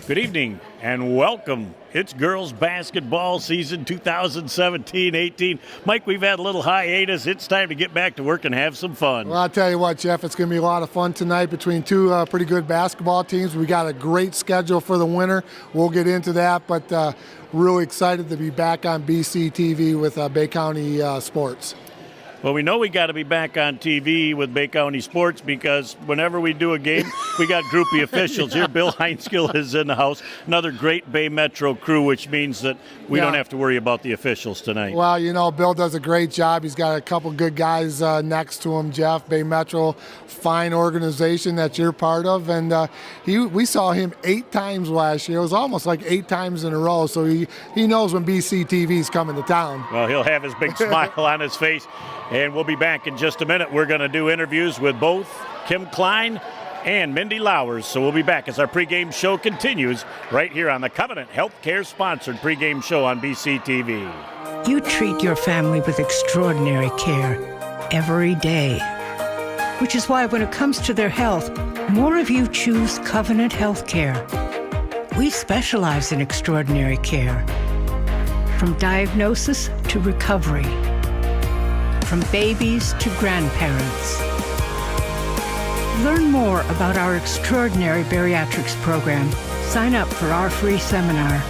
Good evening and welcome. It's girls basketball season 2017-18. Mike, we've had a little hiatus. It's time to get back to work and have some fun. Well, I'll tell you what, Jeff, it's going to be a lot of fun tonight between two pretty good basketball teams. We got a great schedule for the winter. We'll get into that, but really excited to be back on BCTV with Bay County Sports. Well, we know we got to be back on TV with Bay County Sports because whenever we do a game, we got groupie officials here. Bill Heinskill is in the house. Another great Bay Metro crew, which means that we don't have to worry about the officials tonight. Well, you know, Bill does a great job. He's got a couple good guys next to him, Jeff. Bay Metro, fine organization that you're part of. And we saw him 8 times last year. It was almost like 8 times in a row. So he knows when BCTV's coming to town. Well, he'll have his big smile on his face. And we'll be back in just a minute. We're going to do interviews with both Kim Klein and Mindy Lowers. So we'll be back as our pregame show continues right here on the Covenant Healthcare sponsored pregame show on BCTV. You treat your family with extraordinary care every day, which is why when it comes to their health, more of you choose Covenant Healthcare. We specialize in extraordinary care, from diagnosis to recovery, from babies to grandparents. Learn more about our extraordinary bariatrics program. Sign up for our free seminar.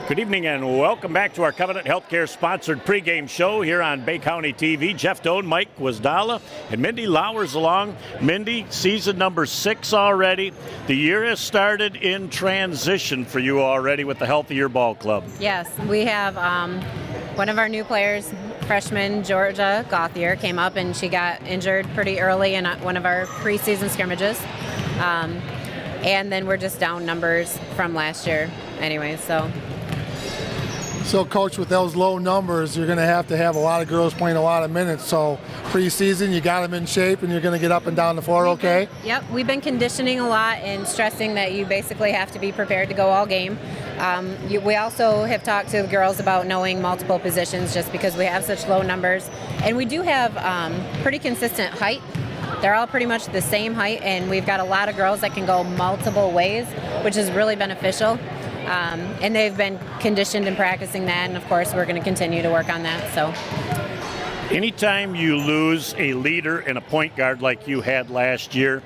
Good evening and welcome back to our Covenant Healthcare sponsored pregame show here on Bay County TV. Jeff Doan, Mike Wasdala, and Mindy Lowers along. Mindy, season number 6 already. The year has started in transition for you already with the Healthier Ball Club. Yes, we have one of our new players, freshman Georgia Gauthier, came up and she got injured pretty early in one of our preseason scrimmages. And then we're just down numbers from last year anyway, So, Coach, with those low numbers, you're going to have a lot of girls playing a lot of minutes. So, preseason, you got them in shape, and you're going to get up and down the floor okay? Yep, we've been conditioning a lot and stressing that you basically have to be prepared to go all game. We also have talked to the girls about knowing multiple positions just because we have such low numbers. And we do have pretty consistent height. They're all pretty much the same height, and we've got a lot of girls that can go multiple ways, which is really beneficial. And they've been conditioned and practicing that, and of course we're going to continue to work on that. So, anytime you lose a leader and a point guard like you had last year,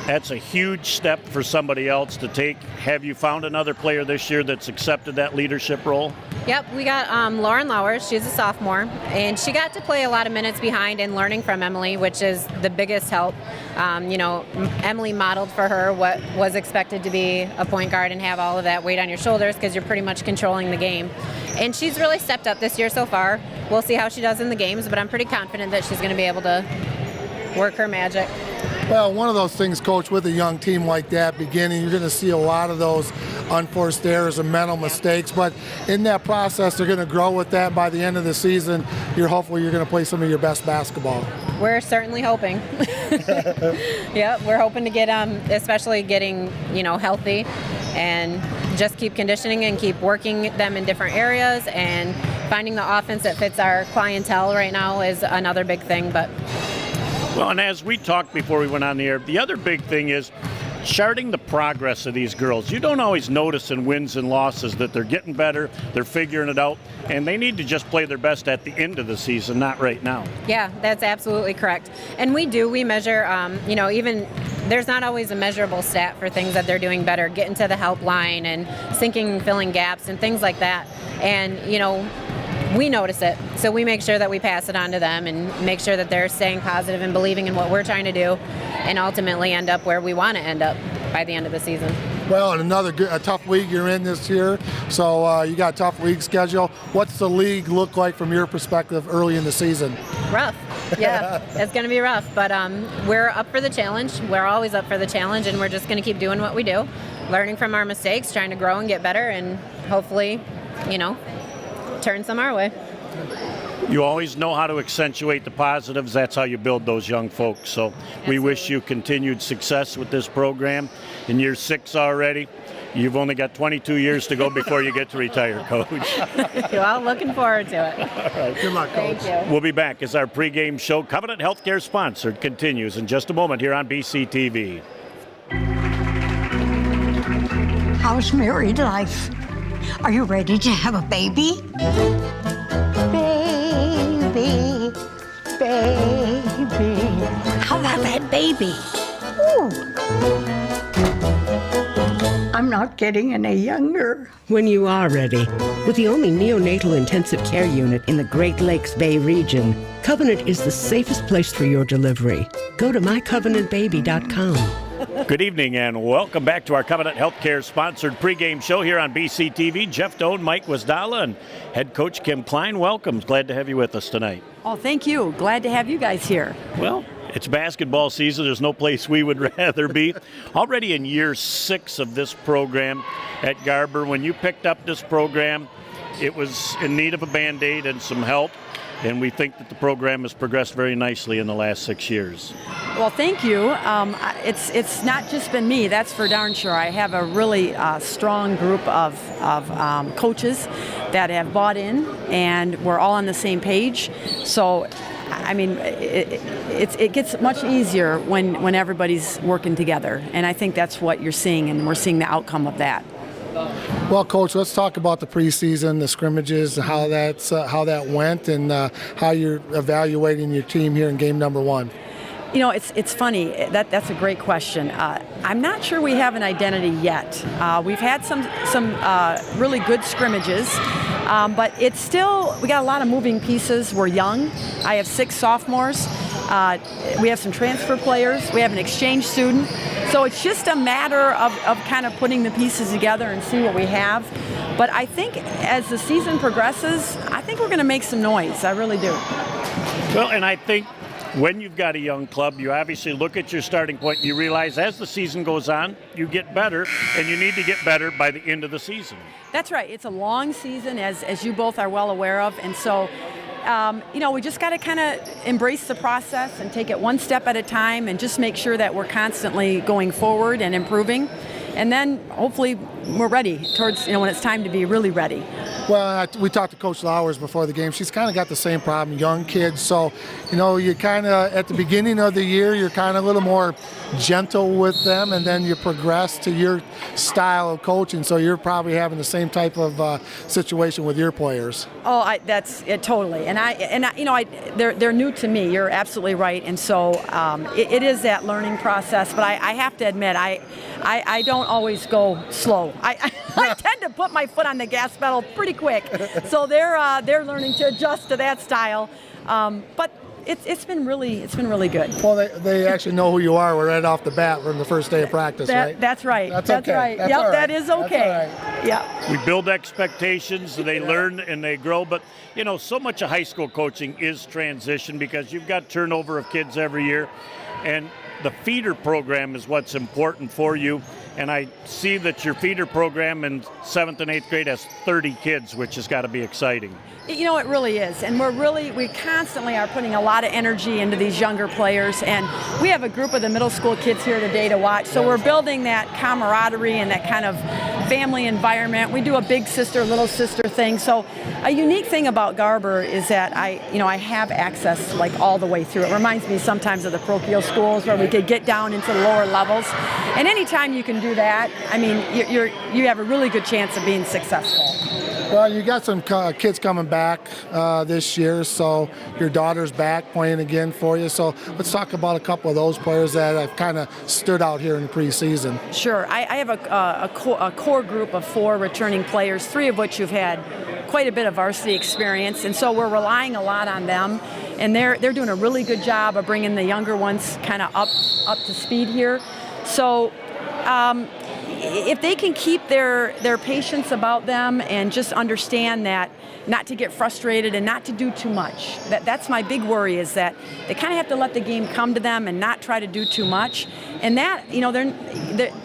that's a huge step for somebody else to take. Have you found another player this year that's accepted that leadership role? Yep, we got Lauren Lowers. She's a sophomore, and she got to play a lot of minutes behind and learning from Emily, which is the biggest help. Emily modeled for her what was expected to be a point guard and have all of that weight on your shoulders because you're pretty much controlling the game. And she's really stepped up this year so far. We'll see how she does in the games, but I'm pretty confident that she's going to be able to work her magic. Well, one of those things, Coach, with a young team like that beginning, you're going to see a lot of those unforced errors and mental mistakes. But in that process, they're going to grow with that. By the end of the season, hopefully you're going to play some of your best basketball. We're certainly hoping. Yeah, we're hoping to get especially getting, healthy and just keep conditioning and keep working them in different areas, and finding the offense that fits our clientele right now is another big thing. Well, and as we talked before we went on the air, the other big thing is charting the progress of these girls. You don't always notice in wins and losses that they're getting better, they're figuring it out, and they need to just play their best at the end of the season, not right now. Yeah, that's absolutely correct. And we measure, even there's not always a measurable stat for things that they're doing better, getting to the helpline and sinking and filling gaps and things like that. And, we notice it, so we make sure that we pass it on to them and make sure that they're staying positive and believing in what we're trying to do, and ultimately end up where we want to end up by the end of the season. Well, and a tough league you're in this year, so you got a tough league schedule. What's the league look like from your perspective early in the season? Rough. Yeah, it's going to be rough, but we're up for the challenge. We're always up for the challenge, and we're just going to keep doing what we do, learning from our mistakes, trying to grow and get better, and hopefully, turn some our way. You always know how to accentuate the positives. That's how you build those young folks. So we wish you continued success with this program. In year 6 already, you've only got 22 years to go before you get to retire, Coach. Well, looking forward to it. All right, good luck, Coach. Thank you. We'll be back as our pregame show, Covenant Healthcare sponsored, continues in just a moment here on BCTV. How's married life? Are you ready to have a baby? Baby, baby. How about that baby? Ooh. I'm not getting any younger. When you are ready, with the only neonatal intensive care unit in the Great Lakes Bay region, Covenant is the safest place for your delivery. Go to mycovenantbaby.com. Good evening and welcome back to our Covenant Healthcare sponsored pregame show here on BCTV. Jeff Doan, Mike Wasdala, and head coach Kim Klein. Welcome. Glad to have you with us tonight. Oh, thank you. Glad to have you guys here. Well, it's basketball season. There's no place we would rather be. Already in year 6 of this program at Garber. When you picked up this program, it was in need of a Band-Aid and some help. And we think that the program has progressed very nicely in the last 6 years. Well, thank you. It's not just been me, that's for darn sure. I have a really strong group of coaches that have bought in, and we're all on the same page. So, I mean, it gets much easier when everybody's working together. And I think that's what you're seeing, and we're seeing the outcome of that. Well, Coach, let's talk about the preseason, the scrimmages, how that went, and how you're evaluating your team here in game number 1. You know, it's funny. That's a great question. I'm not sure we have an identity yet. We've had some really good scrimmages, but it's still, we got a lot of moving pieces. We're young. I have 6 sophomores. We have some transfer players. We have an exchange student. So it's just a matter of kind of putting the pieces together and see what we have. But I think as the season progresses, I think we're going to make some noise. I really do. Well, and I think when you've got a young club, you obviously look at your starting point and you realize as the season goes on, you get better, and you need to get better by the end of the season. That's right. It's a long season, as you both are well aware of. And so, we just got to kind of embrace the process and take it one step at a time and just make sure that we're constantly going forward and improving. And then hopefully we're ready towards, when it's time to be really ready. Well, we talked to Coach Lowers before the game. She's kind of got the same problem, young kids. So, you kind of, at the beginning of the year, you're kind of a little more gentle with them, and then you progress to your style of coaching. So you're probably having the same type of situation with your players. Oh, that's it, totally. And they're new to me. You're absolutely right. And so it is that learning process. But I have to admit, I don't always go slow. I tend to put my foot on the gas pedal pretty quick. So they're learning to adjust to that style. But it's been really good. Well, they actually know who you are right off the bat from the first day of practice, right? That's right. That's okay. Right. Yep, all right. that is okay. That's all right. Yeah. We build expectations, they learn and they grow, but so much of high school coaching is transition because you've got turnover of kids every year, and the feeder program is what's important for you. And I see that your feeder program in 7th and 8th grade has 30 kids, which has got to be exciting. It really is. And we constantly are putting a lot of energy into these younger players. And we have a group of the middle school kids here today to watch. So we're building that camaraderie and that kind of family environment. We do a big sister, little sister thing. So a unique thing about Garber is that I have access like all the way through. It reminds me sometimes of the parochial schools where we could get down into the lower levels. And anytime you can do that, you have a really good chance of being successful. Well, you got some kids coming back this year, so your daughter's back playing again for you. So let's talk about a couple of those players that have kind of stood out here in the preseason. Sure. I have a core group of 4 returning players, 3 of which have had quite a bit of varsity experience, and so we're relying a lot on them. And they're doing a really good job of bringing the younger ones kind of up to speed here. So if they can keep their patience about them and just understand that not to get frustrated and not to do too much. That's my big worry, is that they kind of have to let the game come to them and not try to do too much. And that,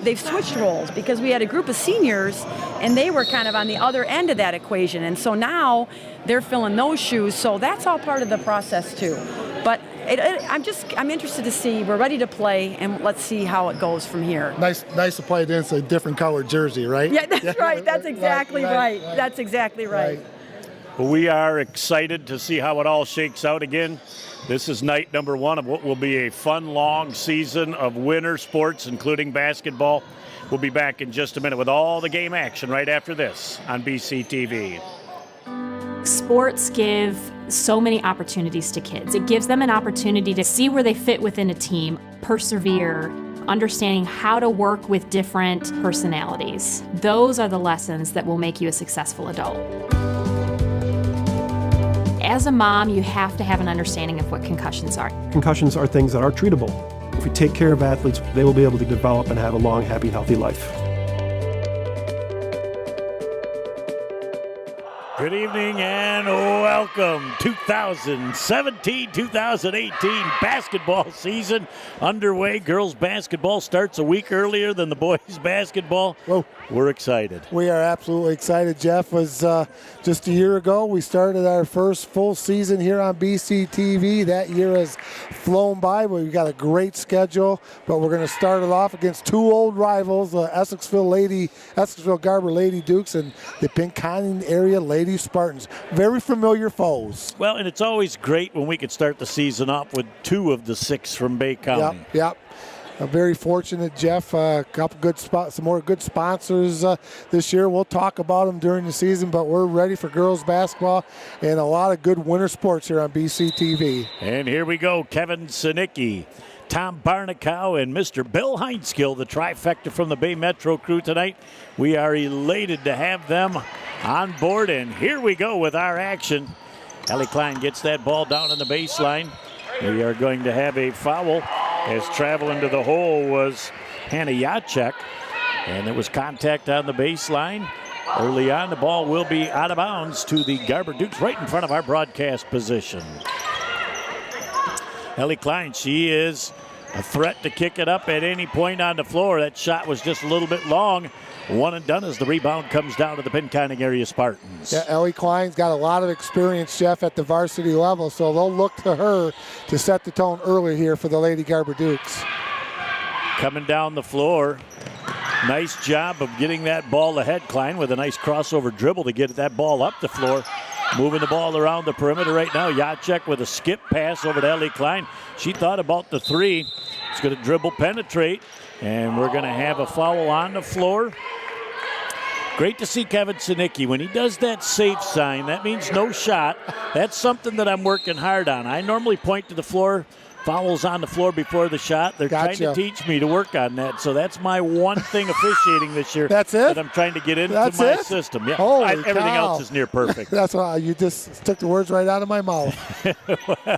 they've switched roles because we had a group of seniors and they were kind of on the other end of that equation. And so now they're filling those shoes. So that's all part of the process too. But I'm interested to see. We're ready to play, and let's see how it goes from here. Nice to play against a different colored jersey, right? Yeah, that's right. That's exactly right. That's exactly right. Well, we are excited to see how it all shakes out again. This is night number 1 of what will be a fun, long season of winter sports, including basketball. We'll be back in just a minute with all the game action right after this on BCTV. Sports give so many opportunities to kids. It gives them an opportunity to see where they fit within a team, persevere, understanding how to work with different personalities. Those are the lessons that will make you a successful adult. As a mom, you have to have an understanding of what concussions are. Concussions are things that are treatable. If we take care of athletes, they will be able to develop and have a long, happy, healthy life. Good evening and welcome. 2017-2018 basketball season underway. Girls basketball starts a week earlier than the boys basketball. Whoa. We're excited. We are absolutely excited. Jeff, was just a year ago we started our first full season here on BCTV. That year has flown by. We've got a great schedule, but we're going to start it off against two old rivals, Essexville Garber Lady Dukes and the Pinconning area Lady Spartans. Very familiar foes. Well, and it's always great when we can start the season off with 2 of the 6 from Bay County. Yep. Very fortunate, Jeff. Couple good spots, some more good sponsors this year. We'll talk about them during the season, but we're ready for girls basketball and a lot of good winter sports here on BCTV. And here we go. Kevin Sinicki, Tom Barnacow, and Mr. Bill Heinskill, the trifecta from the Bay Metro crew tonight. We are elated to have them on board, and here we go with our action. Ellie Klein gets that ball down on the baseline. We are going to have a foul as traveling to the hole was Hannah Jacek, and there was contact on the baseline. Early on, the ball will be out of bounds to the Garber Dukes right in front of our broadcast position. Ellie Klein, she is a threat to kick it up at any point on the floor. That shot was just a little bit long. One and done as the rebound comes down to the Pinconning area Spartans. Yeah, Ellie Klein's got a lot of experience, Jeff, at the varsity level, so they'll look to her to set the tone early here for the Lady Garber Dukes. Coming down the floor. Nice job of getting that ball ahead, Klein, with a nice crossover dribble to get that ball up the floor. Moving the ball around the perimeter right now. Jacek with a skip pass over to Ellie Klein. She thought about the 3. It's going to dribble penetrate, and we're going to have a foul on the floor. Great to see Kevin Sinicki. When he does that safe sign, that means no shot. That's something that I'm working hard on. I normally point to the floor, fouls on the floor before the shot. They're trying to teach me to work on that. So that's my one thing officiating this year. That's it? That I'm trying to get into That's my it? system. Yeah, cow. everything else is near perfect. That's why you just took the words right out of my mouth.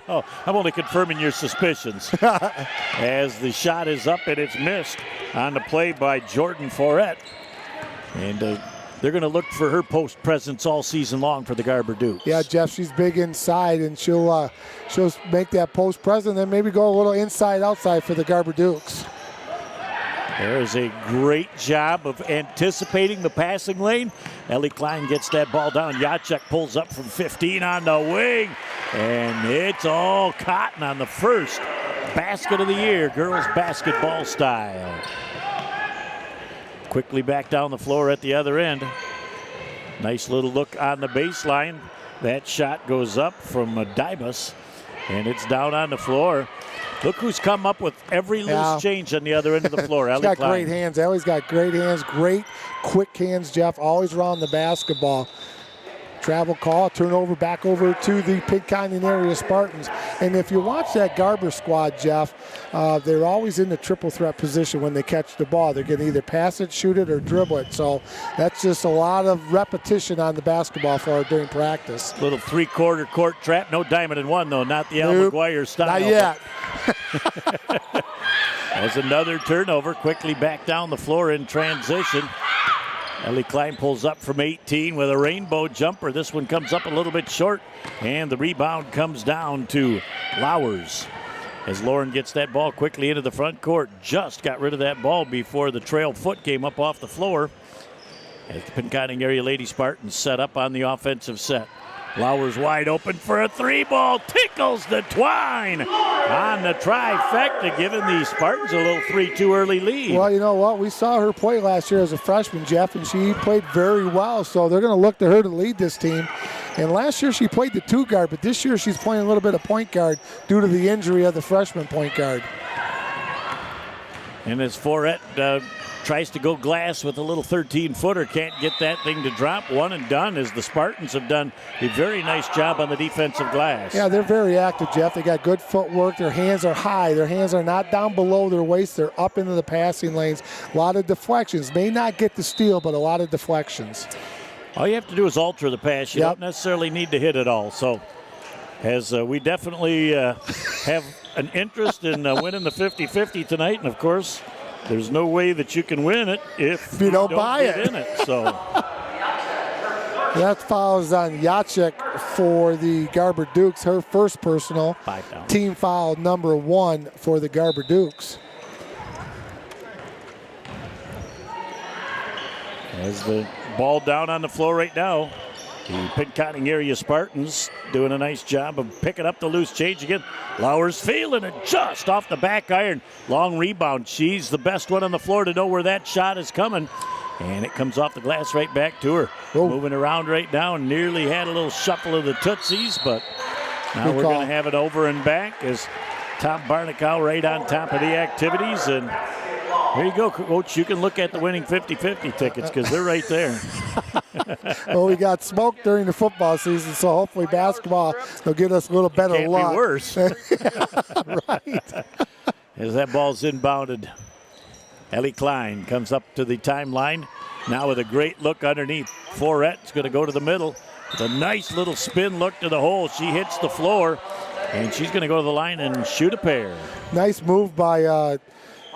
Well, I'm only confirming your suspicions. As the shot is up and it's missed on the play by Jordan Forret. And they're going to look for her post presence all season long for the Garber Dukes. Yeah, Jeff, she's big inside, and she'll make that post present, then maybe go a little inside outside for the Garber Dukes. There is a great job of anticipating the passing lane. Ellie Klein gets that ball down. Jacek pulls up from 15 on the wing, and it's all cotton on the first basket of the year, girls basketball style. Quickly back down the floor at the other end. Nice little look on the baseline. That shot goes up from Dybus, and it's down on the floor. Look who's come up with every loose change on the other end of the floor. She's got great hands. Ellie's got great hands, great quick hands, Jeff, always around the basketball. Travel call, turnover back over to the Pinconning area Spartans. And if you watch that Garber squad, Jeff, they're always in the triple threat position when they catch the ball. They're going to either pass it, shoot it, or dribble it. So that's just a lot of repetition on the basketball floor during practice. Little three-quarter court trap. No diamond in one, though. Not the Al McGuire style. Not yet. As another turnover, quickly back down the floor in transition. Ellie Klein pulls up from 18 with a rainbow jumper. This one comes up a little bit short, and the rebound comes down to Lowers. As Lauren gets that ball quickly into the front court, just got rid of that ball before the trail foot came up off the floor. As the Pinconning area Lady Spartans set up on the offensive set. Lowers wide open for a 3-ball, tickles the twine on the trifecta, giving the Spartans a little 3-2 early lead. Well, you know what? We saw her play last year as a freshman, Jeff, and she played very well, so they're going to look to her to lead this team. And last year she played the 2 guard, but this year she's playing a little bit of point guard due to the injury of the freshman point guard. And as Forret tries to go glass with a little 13-footer, can't get that thing to drop. One and done, as the Spartans have done a very nice job on the defensive glass. Yeah, they're very active, Jeff. They got good footwork. Their hands are high. Their hands are not down below their waist. They're up into the passing lanes. A lot of deflections. May not get the steal, but a lot of deflections. All you have to do is alter the pass. You don't necessarily need to hit it all. So as we definitely have an interest in winning the 50-50 tonight, and of course, there's no way that you can win it if you don't buy it. In it. So that foul is on Jacek for the Garber Dukes. Her first personal. 5 down. Team foul number 1 for the Garber Dukes. As the ball down on the floor right now, the Pinconning area Spartans doing a nice job of picking up the loose change again. Lowers feeling it just off the back iron. Long rebound. She's the best one on the floor to know where that shot is coming. And it comes off the glass right back to her. Moving around right now, and nearly had a little shuffle of the Tootsies, but now we're going to have it over and back as Tom Barnacow right on top of the activities. And there you go, Coach. You can look at the winning 50-50 tickets because they're right there. Well, we got smoked during the football season, so hopefully basketball will get us a little better luck. Can't be worse. Right. As that ball's inbounded, Ellie Klein comes up to the timeline now with a great look underneath. Forret's going to go to the middle with a nice little spin look to the hole. She hits the floor, and she's going to go to the line and shoot a pair. Nice move by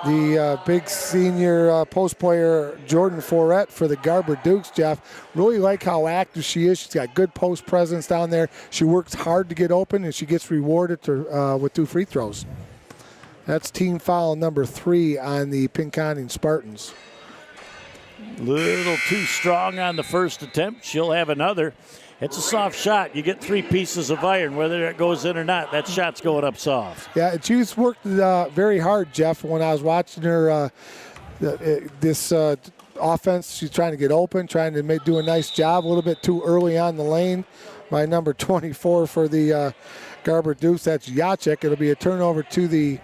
the big senior post player Jordan Forret for the Garber Dukes, Jeff. Really like how active she is. She's got good post presence down there. She works hard to get open, and she gets rewarded with 2 free throws. That's team foul number 3 on the Pinconning Spartans. Little too strong on the first attempt. She'll have another. It's a soft shot. You get 3 pieces of iron, whether it goes in or not. That shot's going up soft. Yeah, she's worked very hard, Jeff. When I was watching her this offense, she's trying to get open, trying to do a nice job. A little bit too early on the lane by number 24 for the Garber Dukes. That's Jacek. It'll be a turnover to the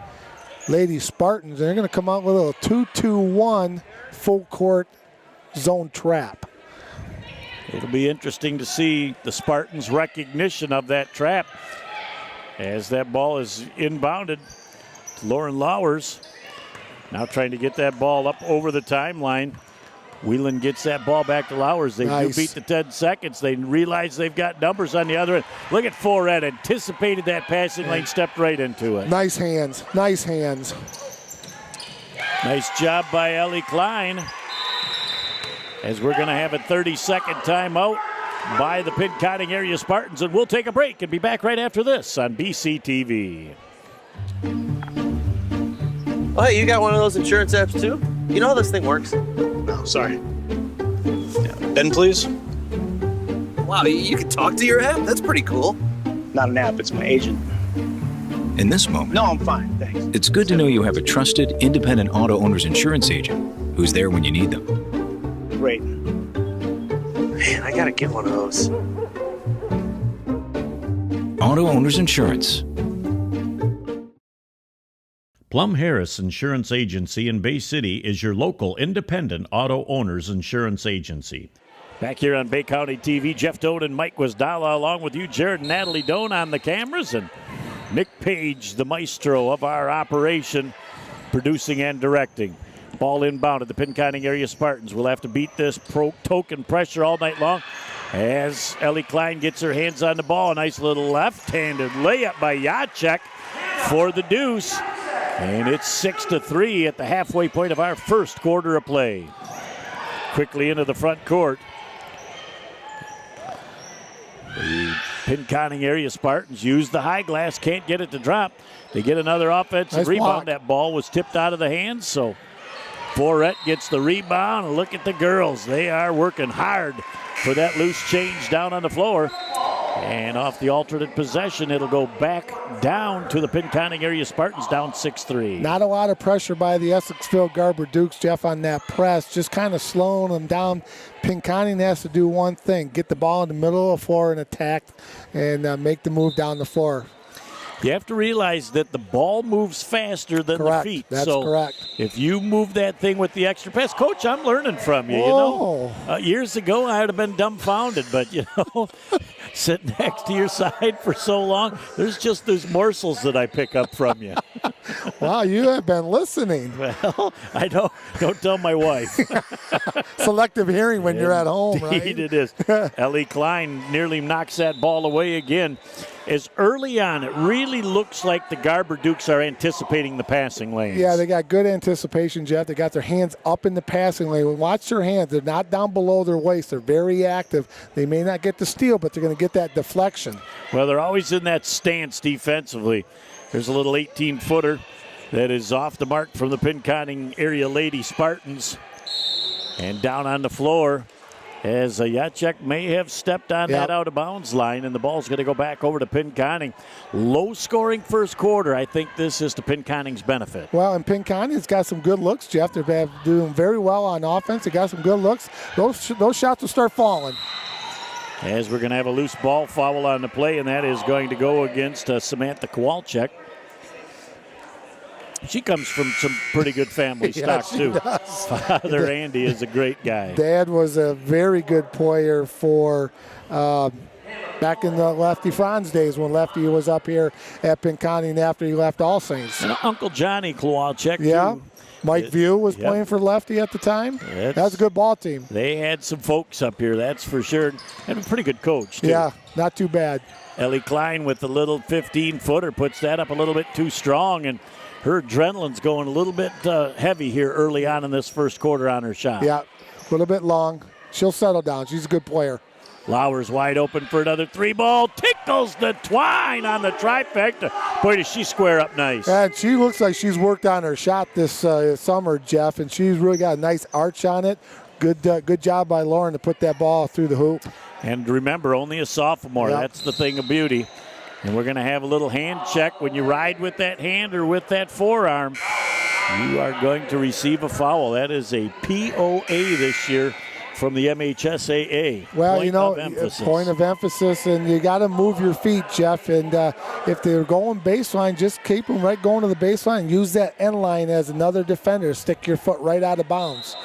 Lady Spartans. They're going to come out with a 2-2-1 full court zone trap. It'll be interesting to see the Spartans' recognition of that trap as that ball is inbounded to Lauren Lowers. Now trying to get that ball up over the timeline. Whelan gets that ball back to Lowers. They do beat the 10 seconds. They realize they've got numbers on the other end. Look at Forret. Anticipated that passing lane, stepped right into it. Nice hands. Nice hands. Nice job by Ellie Klein. As we're going to have a 30-second timeout by the Pinconning area Spartans. And we'll take a break and be back right after this on BCTV. Oh, hey, you got one of those insurance apps too? You know how this thing works? No, sorry. Yeah. Ben, please. Wow, you can talk to your app? That's pretty cool. Not an app, it's my agent. In this moment, No, I'm fine, thanks. it's good to know you have a trusted, independent auto owner's insurance agent who's there when you need them. Great. Man, I gotta get one of those. Auto Owners Insurance. Plum Harris Insurance Agency in Bay City is your local independent auto owners insurance agency. Back here on Bay County TV, Jeff Doan and Mike Wasdala along with you, Jared and Natalie Doan on the cameras, and Nick Page, the maestro of our operation, producing and directing. Ball inbounded. The Pinconning area Spartans will have to beat this token pressure all night long as Ellie Klein gets her hands on the ball. A nice little left-handed layup by Jacek for the deuce. And it's 6-3 at the halfway point of our first quarter of play. Quickly into the front court. The Pinconning area Spartans use the high glass, can't get it to drop. They get another offensive rebound. Block. That ball was tipped out of the hands, so Forret gets the rebound. Look at the girls. They are working hard for that loose change down on the floor. And off the alternate possession, it'll go back down to the Pinconning area Spartans, down 6-3. Not a lot of pressure by the Essexville Garber Dukes, Jeff, on that press. Just kind of slowing them down. Pinconning has to do one thing, get the ball in the middle of the floor and attack and make the move down the floor. You have to realize that the ball moves faster than Correct. the feet. That's so correct. If you move that thing with the extra pass, Coach, I'm learning from you. Whoa. You know, years ago I would have been dumbfounded, but sitting next to your side for so long, there's just those morsels that I pick up from you. Wow, you have been listening. Well, I don't tell my wife. Selective hearing when you're at home, right? Indeed it is. Ellie Klein nearly knocks that ball away again. As early on, it really looks like the Garber Dukes are anticipating the passing lanes. Yeah, they got good anticipation, Jeff. They got their hands up in the passing lane. Watch their hands. They're not down below their waist. They're very active. They may not get the steal, but they're going to get that deflection. Well, they're always in that stance defensively. There's a little 18-footer that is off the mark from the Pinconning area Lady Spartans. And down on the floor, as Jacek may have stepped on that out-of-bounds line, and the ball's going to go back over to Pinconning. Low-scoring first quarter. I think this is to Pinconning's benefit. Well, and Pinconning's got some good looks, Jeff. They're doing very well on offense. They got some good looks. Those shots will start falling. As we're going to have a loose ball foul on the play, and that is going to go against Samantha Kowalczyk. She comes from some pretty good family stock, too. Does. Father Andy is a great guy. Dad was a very good player for back in the Lefty Franz days when Lefty was up here at Pinconning after he left All Saints. And Uncle Johnny Kowalczyk, too. Mike View was playing for Lefty at the time. That was a good ball team. They had some folks up here, that's for sure. And a pretty good coach, too. Yeah, not too bad. Ellie Klein with the little 15-footer puts that up a little bit too strong, and her adrenaline's going a little bit heavy here early on in this first quarter on her shot. Yeah, a little bit long. She'll settle down. She's a good player. Lauer's wide open for another three ball. Tickles the twine on the trifecta. Boy, does she square up nice. And she looks like she's worked on her shot this summer, Jeff, and she's really got a nice arch on it. Good job by Lauren to put that ball through the hoop. And remember, only a sophomore. Yep. That's the thing of beauty. And we're going to have a little hand check. When you ride with that hand or with that forearm, you are going to receive a foul. That is a POA this year from the MHSAA. Well, Point of emphasis, and you got to move your feet, Jeff. And if they're going baseline, just keep them right going to the baseline. Use that end line as another defender. Stick your foot right out of bounds.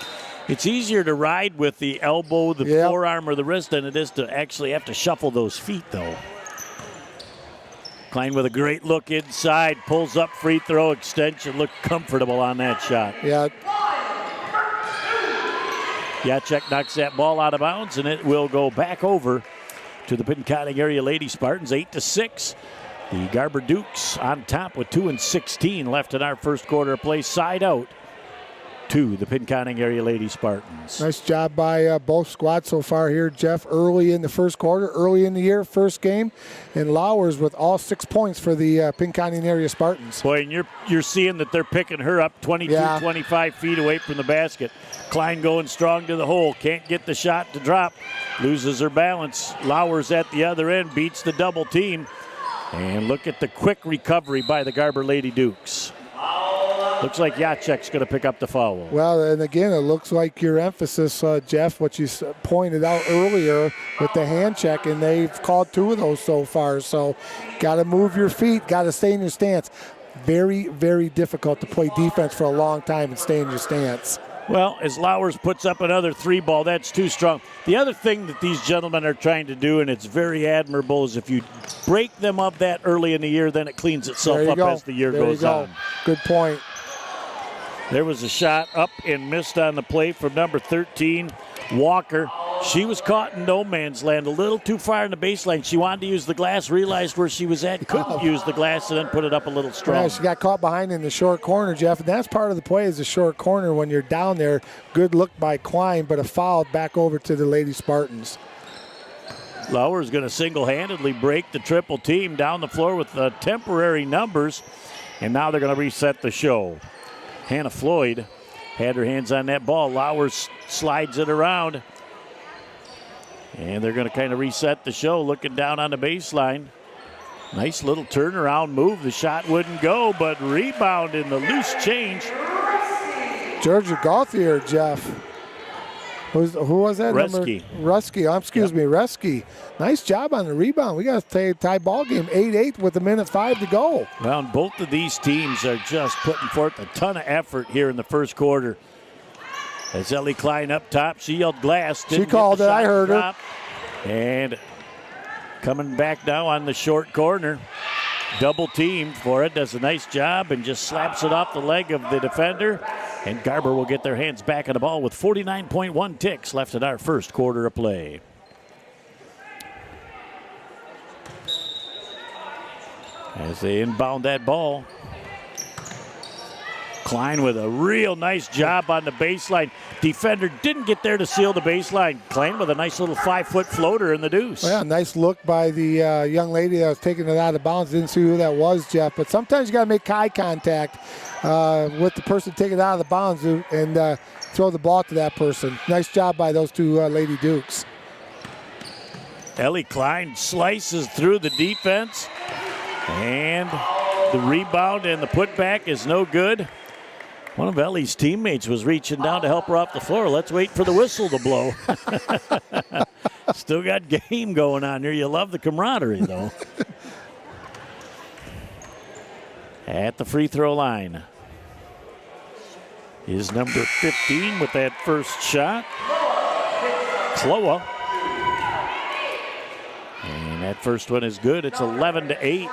It's easier to ride with the elbow, the forearm, or the wrist than it is to actually have to shuffle those feet, though. Klein with a great look inside, pulls up free throw extension, looked comfortable on that shot. Yeah. Jacek knocks that ball out of bounds, and it will go back over to the Pinconning area Lady Spartans, 8-6. The Garber Dukes on top with 2:16 left in our first quarter of play, side out to the Pinconning area Lady Spartans. Nice job by both squads so far here, Jeff, early in the first quarter, early in the year, first game. And Lauers with all 6 points for the Pinconning area Spartans. Boy, and you're seeing that they're picking her up 25 feet away from the basket. Klein going strong to the hole, can't get the shot to drop, loses her balance. Lauers at the other end beats the double team. And look at the quick recovery by the Garber Lady Dukes. Looks like Jacek's going to pick up the foul. Well, and again, it looks like your emphasis, Jeff, what you pointed out earlier with the hand check, and they've called 2 of those so far. So got to move your feet, got to stay in your stance. Very, very difficult to play defense for a long time and stay in your stance. Well, as Lauers puts up another 3 ball, that's too strong. The other thing that these gentlemen are trying to do, and it's very admirable, is if you break them up that early in the year, then it cleans itself up as the year goes on. Good point. There was a shot up and missed on the play from number 13, Walker. She was caught in no man's land, a little too far in the baseline. She wanted to use the glass, realized where she was at, couldn't use the glass, and then put it up a little strong. Yeah, she got caught behind in the short corner, Jeff, and that's part of the play is the short corner when you're down there. Good look by Klein, but a foul back over to the Lady Spartans. Lauer's going to single-handedly break the triple team down the floor with temporary numbers, and now they're going to reset the show. Hannah Floyd had her hands on that ball. Lauers slides it around. And they're going to kind of reset the show, looking down on the baseline. Nice little turnaround move. The shot wouldn't go, but rebound in the loose change. Georgia Gauthier, Jeff. Who was that? Reski. Reski. Excuse me, Reski. Nice job on the rebound. We got a tie ball game, 8-8 with 1:05 to go. Well, and both of these teams are just putting forth a ton of effort here in the first quarter. As Ellie Klein up top, she yelled glass. She called it. I heard her. And coming back now on the short corner. Double teamed for it, does a nice job and just slaps it off the leg of the defender. And Garber will get their hands back on the ball with 49.1 ticks left in our first quarter of play. As they inbound that ball. Klein with a real nice job on the baseline. Defender didn't get there to seal the baseline. Klein with a nice little 5-foot floater in the deuce. Well, yeah, nice look by the young lady that was taking it out of bounds. Didn't see who that was, Jeff. But sometimes you got to make eye contact with the person taking it out of the bounds and throw the ball to that person. Nice job by those two Lady Dukes. Ellie Klein slices through the defense. And the rebound and the putback is no good. One of Ellie's teammates was reaching down to help her off the floor. Let's wait for the whistle to blow. Still got game going on here. You love the camaraderie, though. At the free throw line is number 15 with that first shot. Chloa. And that first one is good. It's 11-8.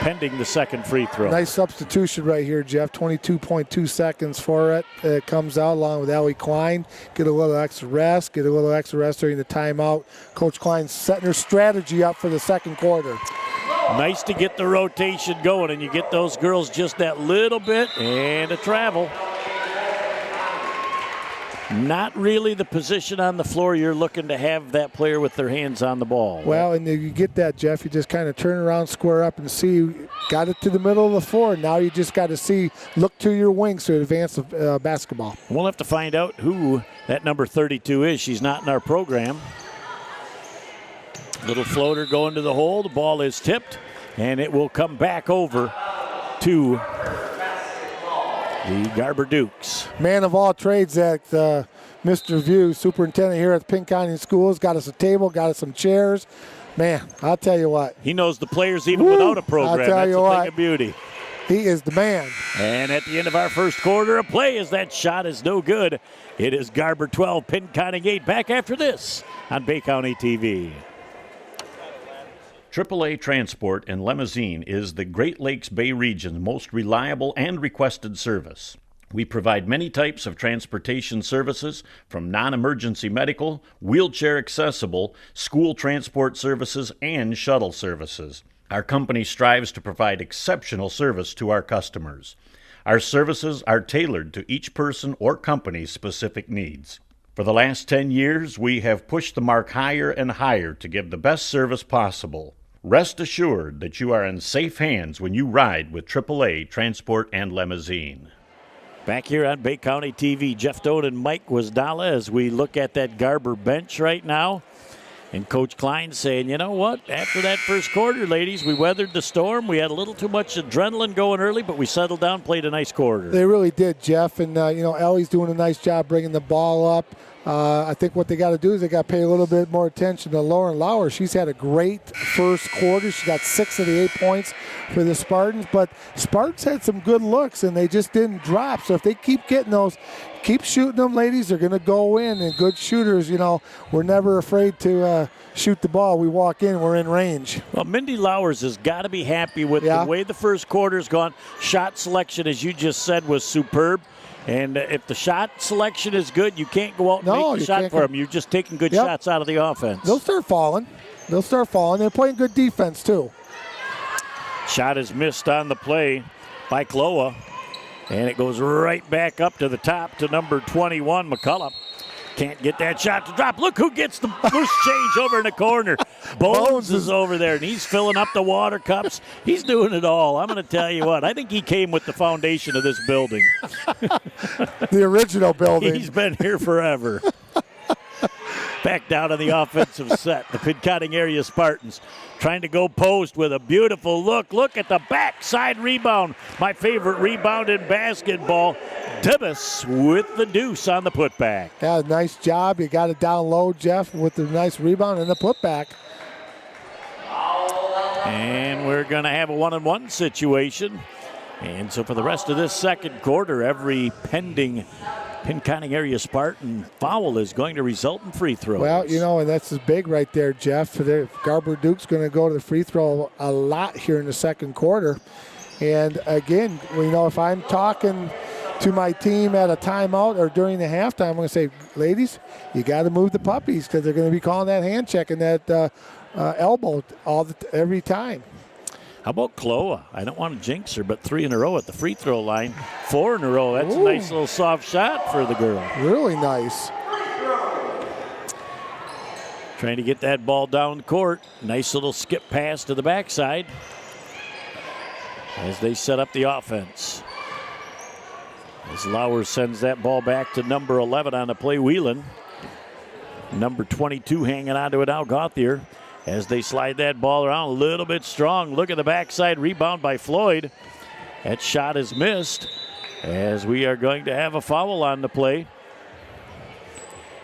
Pending the second free throw. Nice substitution right here, Jeff. 22.2 seconds for it. It comes out along with Ellie Klein. Get a little extra rest. Get a little extra rest during the timeout. Coach Klein's setting her strategy up for the second quarter. Nice to get the rotation going, and you get those girls just that little bit and a travel. Not really the position on the floor you're looking to have that player with their hands on the ball. Well, and you get that, Jeff. You just kind of turn around, square up, and see. Got it to the middle of the floor. Now you just got to see, look to your wings to advance the basketball. We'll have to find out who that number 32 is. She's not in our program. Little floater going to the hole. The ball is tipped, and it will come back over to the Garber Dukes. Man of all trades at Mr. View, superintendent here at Pinconning Schools. Got us a table, got us some chairs. Man, I'll tell you what. He knows the players even without a program. I'll tell you That's a what. thing of beauty. He is the man. And at the end of our first quarter of play, as that shot is no good, it is Garber 12, Pinconning 8. Back after this on Bay County TV. AAA Transport and Limousine is the Great Lakes Bay region's most reliable and requested service. We provide many types of transportation services, from non-emergency medical, wheelchair accessible, school transport services, and shuttle services. Our company strives to provide exceptional service to our customers. Our services are tailored to each person or company's specific needs. For the last 10 years, we have pushed the mark higher and higher to give the best service possible. Rest assured that you are in safe hands when you ride with AAA Transport and Limousine. Back here on Bay County TV, Jeff Doan and Mike Wasdala as we look at that Garber bench right now. And Coach Klein saying, you know what, after that first quarter, ladies, we weathered the storm. We had a little too much adrenaline going early, but we settled down, played a nice quarter. They really did, Jeff. And, Ellie's doing a nice job bringing the ball up. I think what they got to do is they got to pay a little bit more attention to Lauren Lauer. She's had a great first quarter. She got 6 of the 8 points for the Spartans. But Spartans had some good looks, and they just didn't drop. So if they keep getting those, keep shooting them, ladies, they're going to go in. And good shooters, we're never afraid to shoot the ball. We walk in, we're in range. Well, Mindy Lowers has got to be happy with the way the first quarter's gone. Shot selection, as you just said, was superb. And if the shot selection is good, you can't go out and make the shot for them. You're just taking good shots out of the offense. They'll start falling. They're playing good defense, too. Shot is missed on the play by Chloa. And it goes right back up to the top to number 21, McCullough. Can't get that shot to drop. Look who gets the loose change over in the corner. Bones is over there, and he's filling up the water cups. He's doing it all. I'm going to tell you what. I think he came with the foundation of this building. The original building. He's been here forever. Back down on the offensive set. The Pinconning area Spartans trying to go post with a beautiful look. Look at the backside rebound. My favorite rebound in basketball. Dibus with the deuce on the putback. Yeah, nice job. You got it down low, Jeff, with the nice rebound and the putback. And we're going to have a 1-on-1 situation. And so for the rest of this second quarter, every pending Pinconning area Spartan foul is going to result in free throws. Well, you know, and that's big right there, Jeff. Garber Duke's going to go to the free throw a lot here in the second quarter. And again, you know, if I'm talking to my team at a timeout or during the halftime, I'm going to say, ladies, you got to move the puppies because they're going to be calling that hand check and that elbow every time. How about Chloe? I don't want to jinx her, but 3 in a row at the free throw line. 4 in a row. That's a nice little soft shot for the girl. Really nice. Trying to get that ball down the court. Nice little skip pass to the backside as they set up the offense. As Lauer sends that ball back to number 11 on the play, Whelan. Number 22 hanging on to it now, Gauthier. As they slide that ball around a little bit strong. Look at the backside rebound by Floyd. That shot is missed as we are going to have a foul on the play.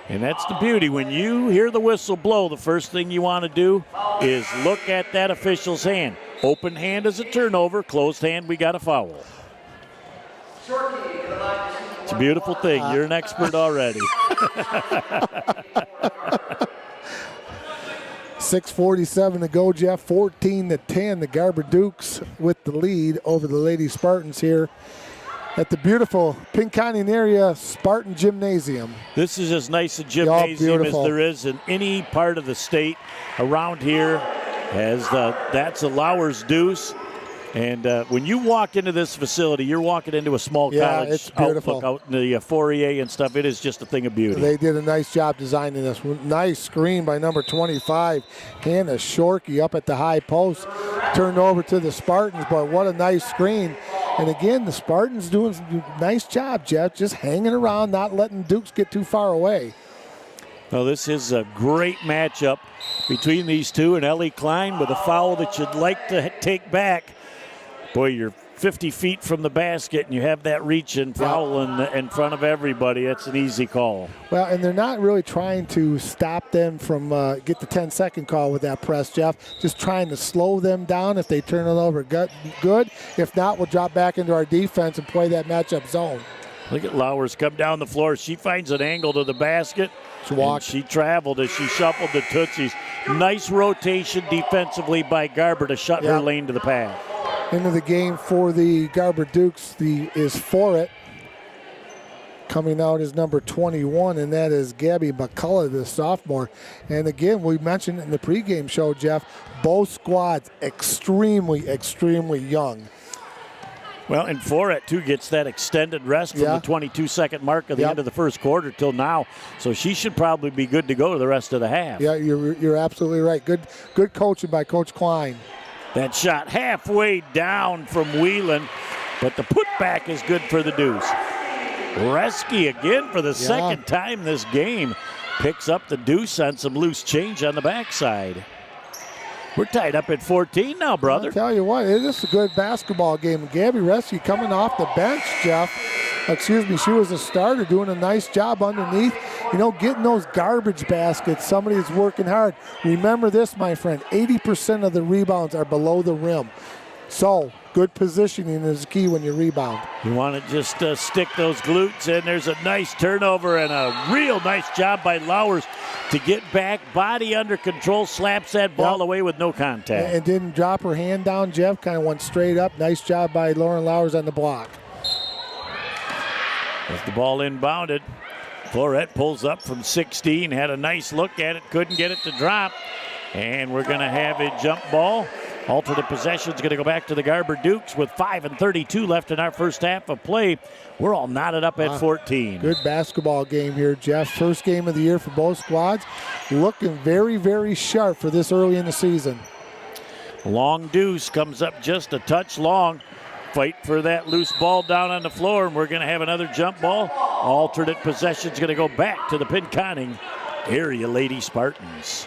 And that's the beauty. When you hear the whistle blow, the first thing you want to do is look at that official's hand. Open hand is a turnover. Closed hand, we got a foul. It's a beautiful thing. You're an expert already. 6:47 to go, Jeff. 14-10. The Garber Dukes with the lead over the Lady Spartans here at the beautiful Pinconning area Spartan Gymnasium. This is as nice a gymnasium as there is in any part of the state around here. As that's a Lauer's Deuce. And when you walk into this facility, you're walking into a small college it's beautiful. outlook out in the foyer and stuff. It is just a thing of beauty. They did a nice job designing this. Nice screen by number 25, Hannah Shorkey up at the high post. Turned over to the Spartans, but what a nice screen. And again, the Spartans doing a nice job, Jeff, just hanging around, not letting Dukes get too far away. Well, this is a great matchup between these two, and Ellie Klein with a foul that you'd like to take back. Boy, you're 50 feet from the basket and you have that reach and foul in front of everybody. That's an easy call. Well, and they're not really trying to stop them from get the 10-second call with that press, Jeff. Just trying to slow them down. If they turn it over, good. If not, we'll drop back into our defense and play that matchup zone. Look at Lauers come down the floor. She finds an angle to the basket. She traveled as she shuffled the Tootsies. Nice rotation defensively by Garber to shut her lane to the pass. Into the game for the Garber Dukes is Forrett. Coming out is number 21, and that is Gabby McCullough, the sophomore. And again, we mentioned in the pregame show, Jeff, both squads extremely, extremely young. Well, and Forrett, too, gets that extended rest from the 22-second mark of the end of the first quarter till now. So she should probably be good to go to the rest of the half. Yeah, you're absolutely right. Good coaching by Coach Klein. That shot halfway down from Whelan, but the putback is good for the Deuce. Reski again for the second time this game picks up the Deuce on some loose change on the backside. We're tied up at 14 now, brother. I'll tell you what, it is a good basketball game. Gabby Reski coming off the bench, Jeff. She was a starter doing a nice job underneath. You know, getting those garbage baskets, somebody that's working hard. Remember this, my friend, 80% of the rebounds are below the rim. So, good positioning is key when you rebound. You want to just stick those glutes in. There's a nice turnover and a real nice job by Lauers to get back, body under control, slaps that ball away with no contact. And didn't drop her hand down, Jeff, kind of went straight up. Nice job by Lauren Lauers on the block. As the ball inbounded, Florette pulls up from 16, had a nice look at it, couldn't get it to drop. And we're going to have a jump ball. Alternate possession is going to go back to the Garber Dukes with 5:32 left in our first half of play. We're all knotted up at 14. Good basketball game here, Jeff. First game of the year for both squads. Looking very, very sharp for this early in the season. Long Deuce comes up just a touch long. Fight for that loose ball down on the floor, and we're going to have another jump ball. Alternate possession is going to go back to the Pinconning area Lady Spartans.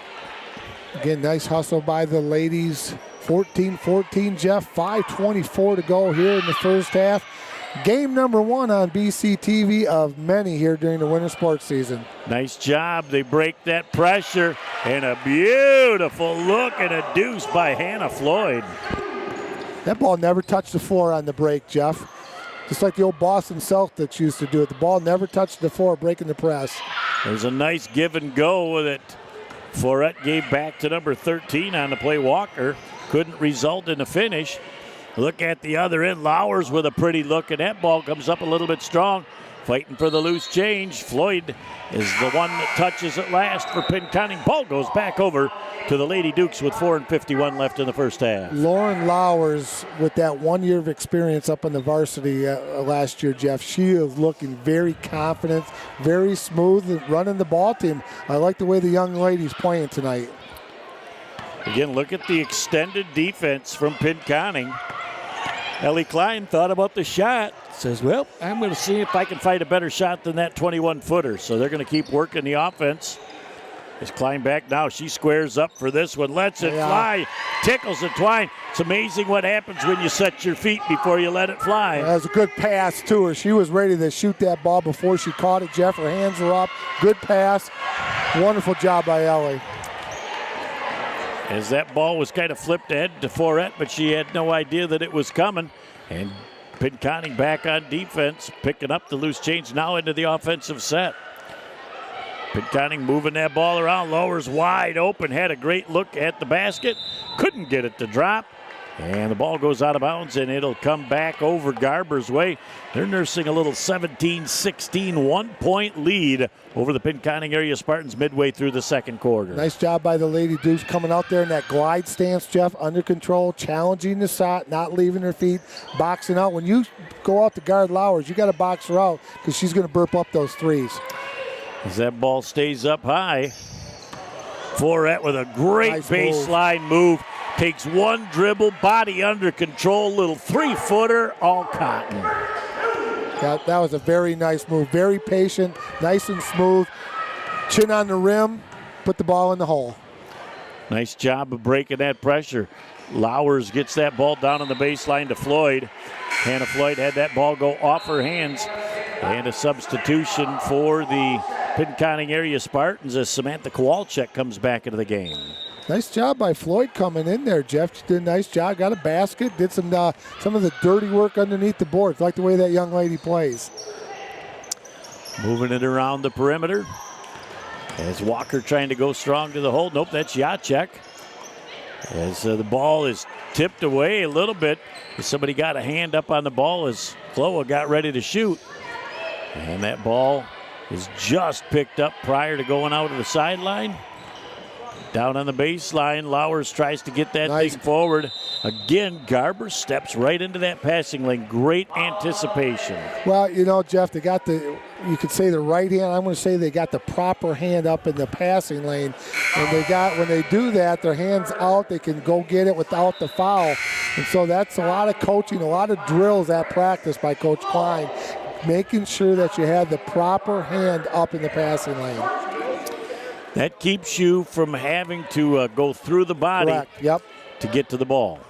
Again, nice hustle by the ladies. 14-14, Jeff. 5:24 to go here in the first half. Game number 1 on BCTV of many here during the winter sports season. Nice job. They break that pressure, and a beautiful look and a deuce by Hannah Floyd. That ball never touched the floor on the break, Jeff. Just like the old Boston Celtics used to do it. The ball never touched the floor breaking the press. There's a nice give and go that Florette gave back to number 13 on the play. Walker couldn't result in a finish. Look at the other end. Lowers with a pretty look, and that ball comes up a little bit strong. Fighting for the loose change. Floyd is the one that touches it last for Pinconning. Ball goes back over to the Lady Dukes with 4:51 left in the first half. Lauren Lowers, with that 1 year of experience up in the varsity last year, Jeff, she is looking very confident, very smooth, and running the ball team. I like the way the young lady's playing tonight. Again, look at the extended defense from Pinconning. Ellie Klein thought about the shot. Says, well, I'm going to see if I can find a better shot than that 21-footer. So they're going to keep working the offense. As Klein back now, she squares up for this one. Lets it fly. Tickles the twine. It's amazing what happens when you set your feet before you let it fly. That was a good pass to her. She was ready to shoot that ball before she caught it, Jeff. Her hands were up. Good pass. Wonderful job by Ellie. As that ball was kind of flipped ahead to Florette, but she had no idea that it was coming. And Pinconning back on defense, picking up the loose change now into the offensive set. Pinconning moving that ball around. Lowers wide open, had a great look at the basket. Couldn't get it to drop. And the ball goes out of bounds, and it'll come back over Garber's way. They're nursing a little 17-16 one-point lead over the Pinconning area Spartans midway through the second quarter. Nice job by the Lady Dukes coming out there in that glide stance, Jeff, under control, challenging the shot, not leaving her feet, boxing out. When you go out to guard Lowers, you got to box her out because she's going to burp up those threes. As that ball stays up high, Florette with a great nice baseline move. Takes one dribble, body under control, little 3-footer, all cotton. That was a very nice move. Very patient, nice and smooth. Chin on the rim, put the ball in the hole. Nice job of breaking that pressure. Lowers gets that ball down on the baseline to Floyd. Hannah Floyd had that ball go off her hands. And a substitution for the Pinconning area Spartans as Samantha Kowalczyk comes back into the game. Nice job by Floyd coming in there, Jeff. She did a nice job. Got a basket. Did some of the dirty work underneath the boards. Like the way that young lady plays. Moving it around the perimeter. As Walker trying to go strong to the hole. Nope, that's Jacek. As the ball is tipped away a little bit. Somebody got a hand up on the ball as Chloa got ready to shoot. And that ball is just picked up prior to going out to the sideline. Down on the baseline, Lowers tries to get that thing forward. Again, Garber steps right into that passing lane. Great anticipation. Well, you know, Jeff, they got you could say the right hand. I'm going to say they got the proper hand up in the passing lane. And when they do that, their hands out, they can go get it without the foul. And so that's a lot of coaching, a lot of drills at practice by Coach Klein, making sure that you have the proper hand up in the passing lane. That keeps you from having to go through the body to get to the ball.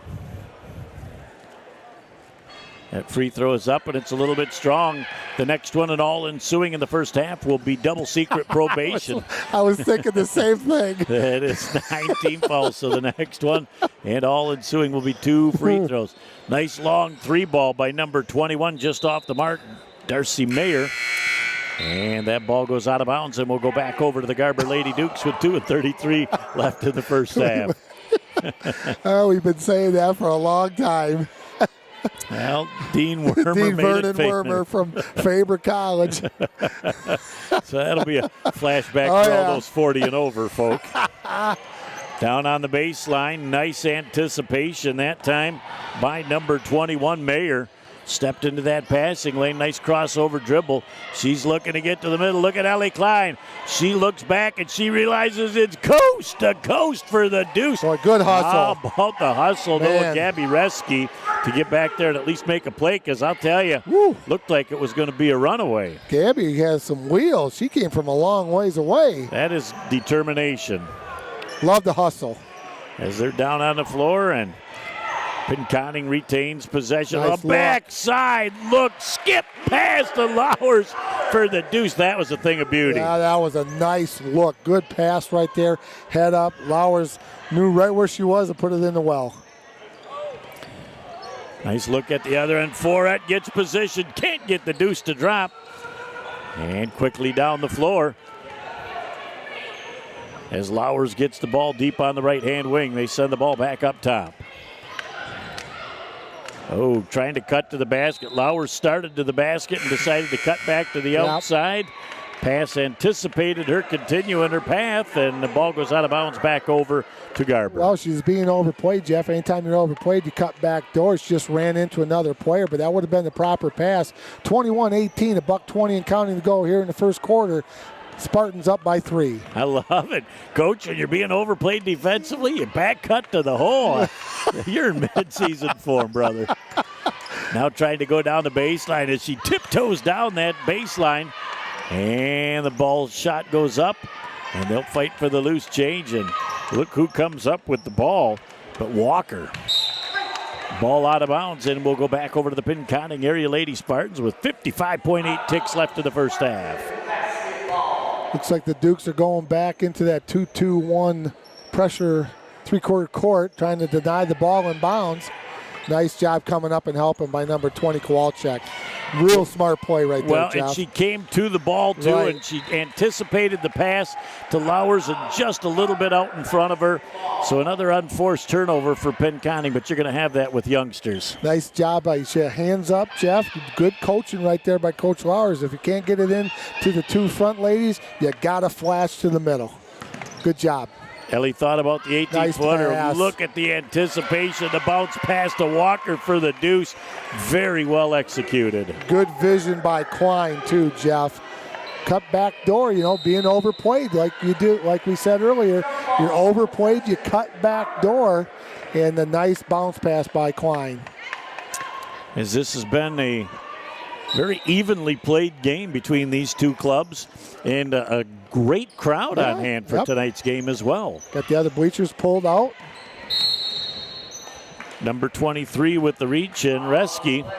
That free throw is up, and it's a little bit strong. The next one and all ensuing in the first half will be double secret probation. I was thinking the same thing. That is 19 fouls, so the next one and all ensuing will be 2 free throws. Nice long 3-ball by number 21 just off the mark, Darcy Mayer. And that ball goes out of bounds, and we'll go back over to the Garber Lady Dukes with 2:33 left in the first half. Oh, we've been saying that for a long time. Well, Dean Wormer Dean made Vernon it famous. Wormer from Faber College. So that'll be a flashback for all those 40 and over folk. Down on the baseline, nice anticipation that time by number 21, Mayer. stepped into that passing lane. Nice crossover dribble. She's looking to get to the middle. Look at Ellie Klein. She looks back and she realizes it's coast to coast for the deuce. Boy, good hustle. How about the hustle, though, with Gabby Reski to get back there and at least make a play, because I'll tell you, looked like it was going to be a runaway. Gabby has some wheels. She came from a long ways away. That is determination. Love the hustle. As they're down on the floor, and Pinconning retains possession. Nice The backside look, skip past the Lowers for the deuce. That was a thing of beauty. Yeah, that was a nice look. Good pass right there. Head up. Lowers knew right where she was and put it in the well. Nice look at the other end. Forret gets position. Can't get the deuce to drop. And quickly down the floor. As Lowers gets the ball deep on the right-hand wing, they send the ball back up top. Oh, trying to cut to the basket. Lowers started to the basket and decided to cut back to the outside. Pass anticipated her continuing her path, and the ball goes out of bounds back over to Garber. Well, she's being overplayed, Jeff. Anytime you're overplayed, you cut back doors. She just ran into another player, but that would have been the proper pass. 21-18, $1:20 and counting to go here in the first quarter. Spartans up by 3. I love it. Coach, when you're being overplayed defensively, you back cut to the hole. You're in midseason form, brother. Now trying to go down the baseline as she tiptoes down that baseline. And the ball shot goes up, and they'll fight for the loose change. And look who comes up with the ball, but Walker. Ball out of bounds, and we'll go back over to the Pinconning area Lady Spartans with 55.8 ticks left in the first half. Looks like the Dukes are going back into that 2-2-1 pressure three-quarter court, trying to deny the ball in bounds. Nice job coming up and helping by number 20, Kowalczyk. Real smart play right there, Jeff. And she came to the ball, too, and she anticipated the pass to Lowers and just a little bit out in front of her. So another unforced turnover for Pinconning, but you're going to have that with youngsters. Nice job by hands up, Jeff. Good coaching right there by Coach Lowers. If you can't get it in to the two front ladies, you got to flash to the middle. Good job. Ellie thought about the 18-footer. Nice Look at the anticipation. The bounce pass to Walker for the deuce. Very well executed. Good vision by Klein, too, Jeff. Cut back door, being overplayed like you do, like we said earlier. You're overplayed, you cut back door, and the nice bounce pass by Klein. As this has been a very evenly played game between these two clubs, and a great crowd on hand for tonight's game as well. Got the other bleachers pulled out. Number 23 with the reach, and Reski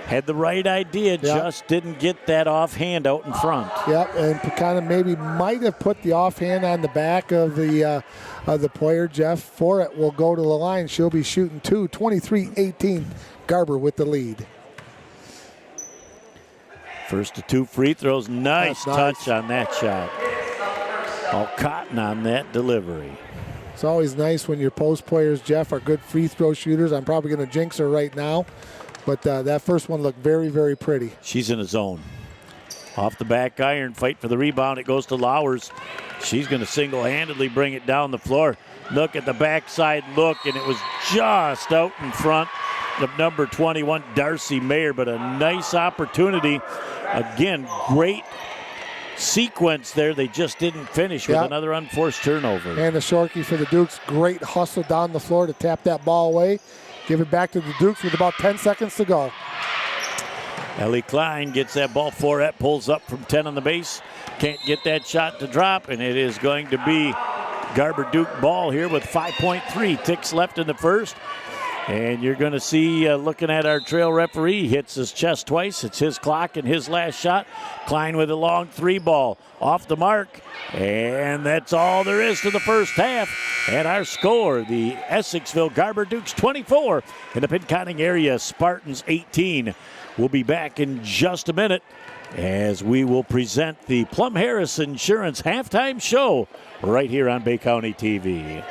had the right idea, just didn't get that offhand out in front. Yep, and kind of maybe might have put the offhand on the back of the player. Jeff Forret will go to the line. She'll be shooting 23-18. Garber with the lead. First of 2 free throws. Nice touch on that shot. All Cotton on that delivery. It's always nice when your post players, Jeff, are good free throw shooters. I'm probably going to jinx her right now, but that first one looked very, very pretty. She's in a zone. Off the back iron, fight for the rebound. It goes to Lowers. She's going to single-handedly bring it down the floor. Look at the backside look, and it was just out in front of number 21, Darcy Mayer, but a nice opportunity. Again, great sequence there. They just didn't finish with another unforced turnover. And the shorty for the Dukes. Great hustle down the floor to tap that ball away. Give it back to the Dukes with about 10 seconds to go. Ellie Klein gets that ball. Forret pulls up from 10 on the base. Can't get that shot to drop, and it is going to be Garber Duke ball here with 5.3 ticks left in the first. And you're going to see, looking at our trail referee, hits his chest twice. It's his clock and his last shot. Klein with a long 3 ball off the mark. And that's all there is to the first half. And our score, the Essexville Garber Dukes 24 and the Pinconning area Spartans 18. We'll be back in just a minute as we will present the Plum Harris Insurance halftime show right here on Bay County TV.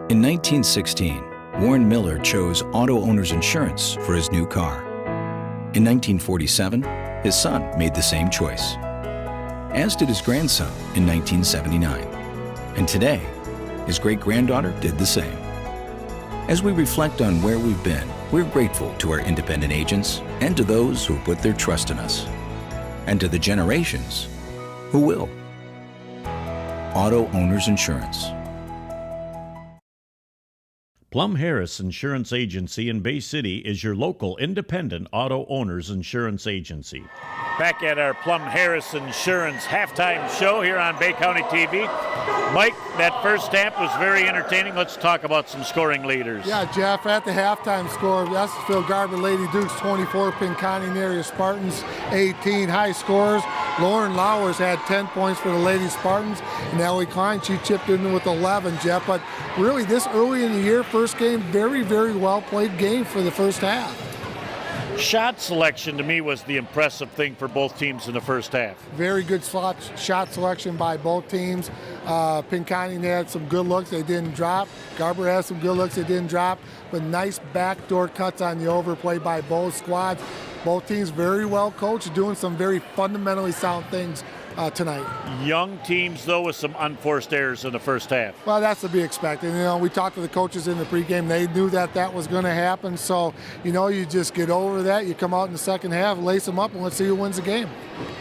In 1916, Warren Miller chose auto owner's insurance for his new car. In 1947, his son made the same choice, as did his grandson in 1979. And today, his great-granddaughter did the same. As we reflect on where we've been We're grateful to our independent agents and to those who put their trust in us, and to the generations who will. Auto Owners Insurance. Plum Harris Insurance Agency in Bay City is your local independent auto owners insurance agency. Back at our Plum Harris Insurance halftime show here on Bay County TV. Mike, that first half was very entertaining. Let's talk about some scoring leaders. Yeah, Jeff, at the halftime score, Essexville Garber Lady Dukes 24, Pinconning area Spartans 18. High scores. Lauren Lowers had 10 points for the Lady Spartans, and Ellie Klein, she chipped in with 11, Jeff. But really, this early in the year, first game, very, very well played game for the first half. Shot selection to me was the impressive thing for both teams in the first half. Very good shot selection by both teams. Pinconning had some good looks, they didn't drop. Garber had some good looks, they didn't drop. But nice backdoor cuts on the overplay by both squads. Both teams very well coached, doing some very fundamentally sound things tonight. Young teams, though, with some unforced errors in the first half. Well, that's to be expected. You know, we talked to the coaches in the pregame. They knew that was going to happen. So, you know, you just get over that. You come out in the second half, lace them up, and let's see who wins the game.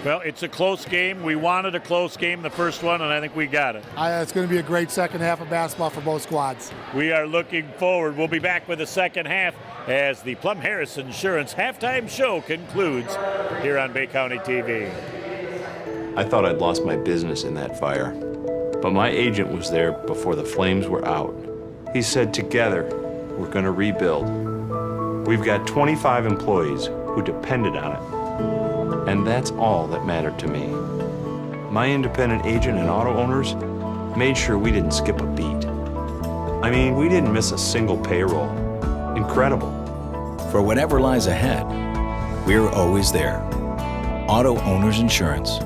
Well, it's a close game. We wanted a close game, the first one, and I think we got it. It's going to be a great second half of basketball for both squads. We are looking forward. We'll be back with the second half as the Plum Harris Insurance halftime show concludes here on Bay County TV. I thought I'd lost my business in that fire, but my agent was there before the flames were out. He said, together, we're going to rebuild. We've got 25 employees who depended on it, and that's all that mattered to me. My independent agent and auto owners made sure we didn't skip a beat. I mean, we didn't miss a single payroll. Incredible. For whatever lies ahead, we're always there. Auto Owners Insurance.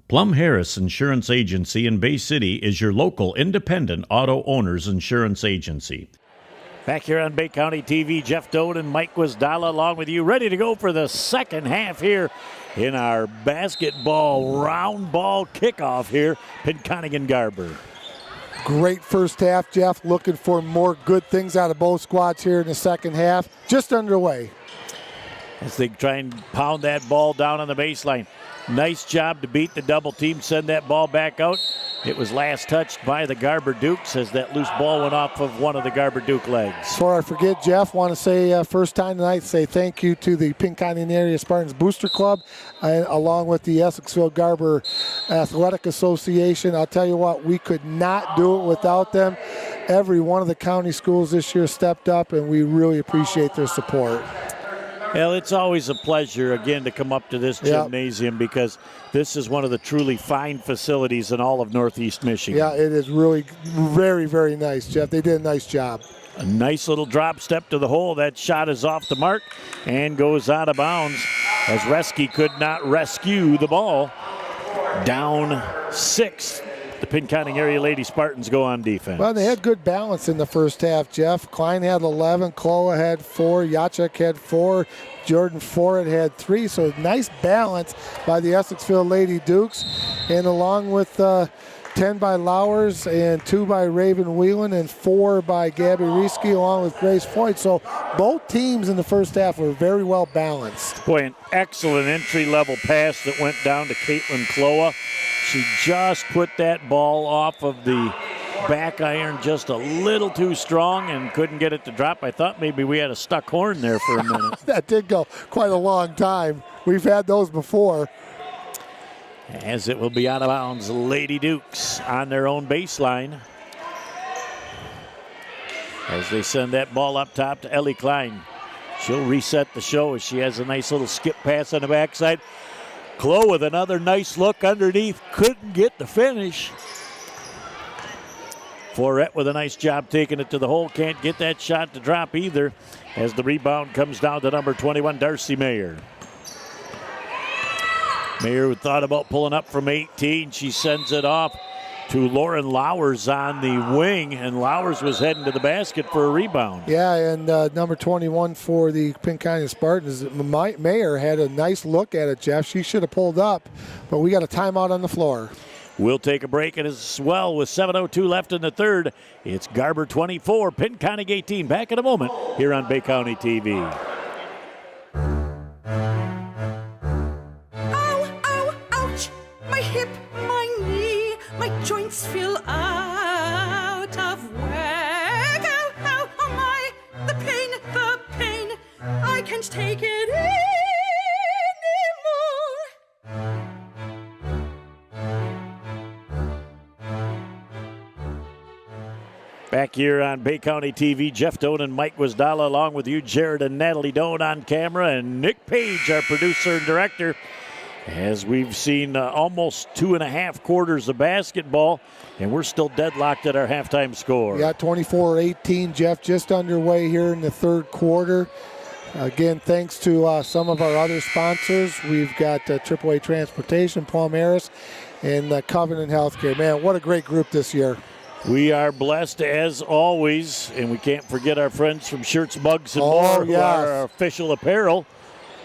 Plum Harris Insurance Agency in Bay City is your local independent auto owners insurance agency. Back here on Bay County TV, Jeff Doan and Mike Wisdala along with you, ready to go for the second half here in our basketball round ball kickoff here, Pinconning and Garber. Great first half, Jeff. Looking for more good things out of both squads here in the second half. Just underway. As they try and pound that ball down on the baseline. Nice job to beat the double team, send that ball back out. It was last touched by the Garber Dukes as that loose ball went off of one of the Garber Duke legs. Before I forget, Jeff, want to say first time tonight, say thank you to the Pinconning Area Spartans Booster Club, along with the Essexville Garber Athletic Association. I'll tell you what, we could not do it without them. Every one of the county schools this year stepped up, and we really appreciate their support. Well, it's always a pleasure, again, to come up to this gymnasium because this is one of the truly fine facilities in all of Northeast Michigan. Yeah, it is really very, very nice, Jeff. They did a nice job. A nice little drop step to the hole. That shot is off the mark and goes out of bounds as Reski could not rescue the ball. Down 6. The Pinconning Area Lady Spartans go on defense. Well, they had good balance in the first half, Jeff. Klein had 11, Kloa had 4, Yachek had 4, Jordan Ford had 3. So nice balance by the Essexville Lady Dukes. And along with 10 by Lowers and 2 by Raven Whelan and 4 by Gabby Rieske along with Grace Floyd. So both teams in the first half were very well balanced. Boy, an excellent entry-level pass that went down to Caitlin Kloa. She just put that ball off of the back iron just a little too strong and couldn't get it to drop. I thought maybe we had a stuck horn there for a minute. That did go quite a long time. We've had those before. As it will be out of bounds, Lady Dukes on their own baseline. As they send that ball up top to Ellie Klein. She'll reset the show as she has a nice little skip pass on the backside. Kloa with another nice look underneath, couldn't get the finish. Forette with a nice job taking it to the hole, can't get that shot to drop either as the rebound comes down to number 21, Darcy Mayer. Mayer thought about pulling up from 18. She sends it off to Lauren Lowers on the wing, and Lowers was heading to the basket for a rebound. Yeah, and number 21 for the Pinconning Spartans, Mayer had a nice look at it, Jeff. She should have pulled up, but we got a timeout on the floor. We'll take a break, and as well with 7:02 left in the third, it's Garber 24, Pinconning 18. Back in a moment here on Bay County TV. My hip, my knee, my joints feel out of whack. Ow, ow, oh my, the pain, I can't take it anymore. Back here on Bay County TV, Jeff Doan and Mike Wisdala along with you, Jared and Natalie Doan on camera, and Nick Page, our producer and director. As we've seen almost 2.5 quarters of basketball, and we're still deadlocked at our halftime score. Yeah, 24-18, Jeff, just underway here in the third quarter. Again, thanks to some of our other sponsors. We've got AAA Transportation, Palmaris, and Covenant Healthcare. Man, what a great group this year. We are blessed as always, and we can't forget our friends from Shirts, Mugs, and More, who are our official apparel.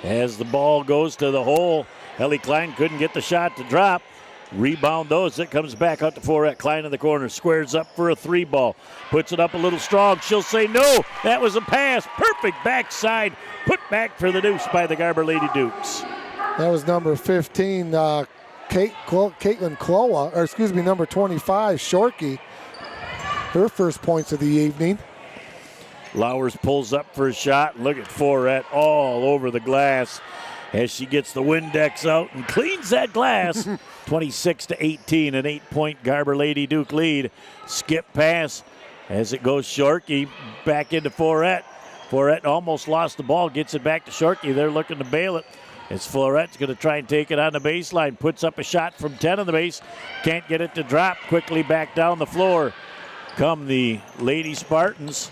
As the ball goes to the hole, Ellie Klein couldn't get the shot to drop. Rebound those. It comes back out to Forrest. Klein in the corner. Squares up for a 3 ball. Puts it up a little strong. She'll say no. That was a pass. Perfect backside. Put back for the deuce by the Garber Lady Dukes. That was number 15, Caitlin Cloa, or excuse me, number 25, Shorkey. Her first points of the evening. Lowers pulls up for a shot. Look at Forrest all over the glass as she gets the Windex out and cleans that glass. 26-18, an 8-point Garber Lady Duke lead. Skip pass as it goes Shorkey back into Forrest. Forrest almost lost the ball, gets it back to Shorkey. They're looking to bail it. As Forrest's going to try and take it on the baseline. Puts up a shot from 10 on the base. Can't get it to drop. Quickly back down the floor come the Lady Spartans.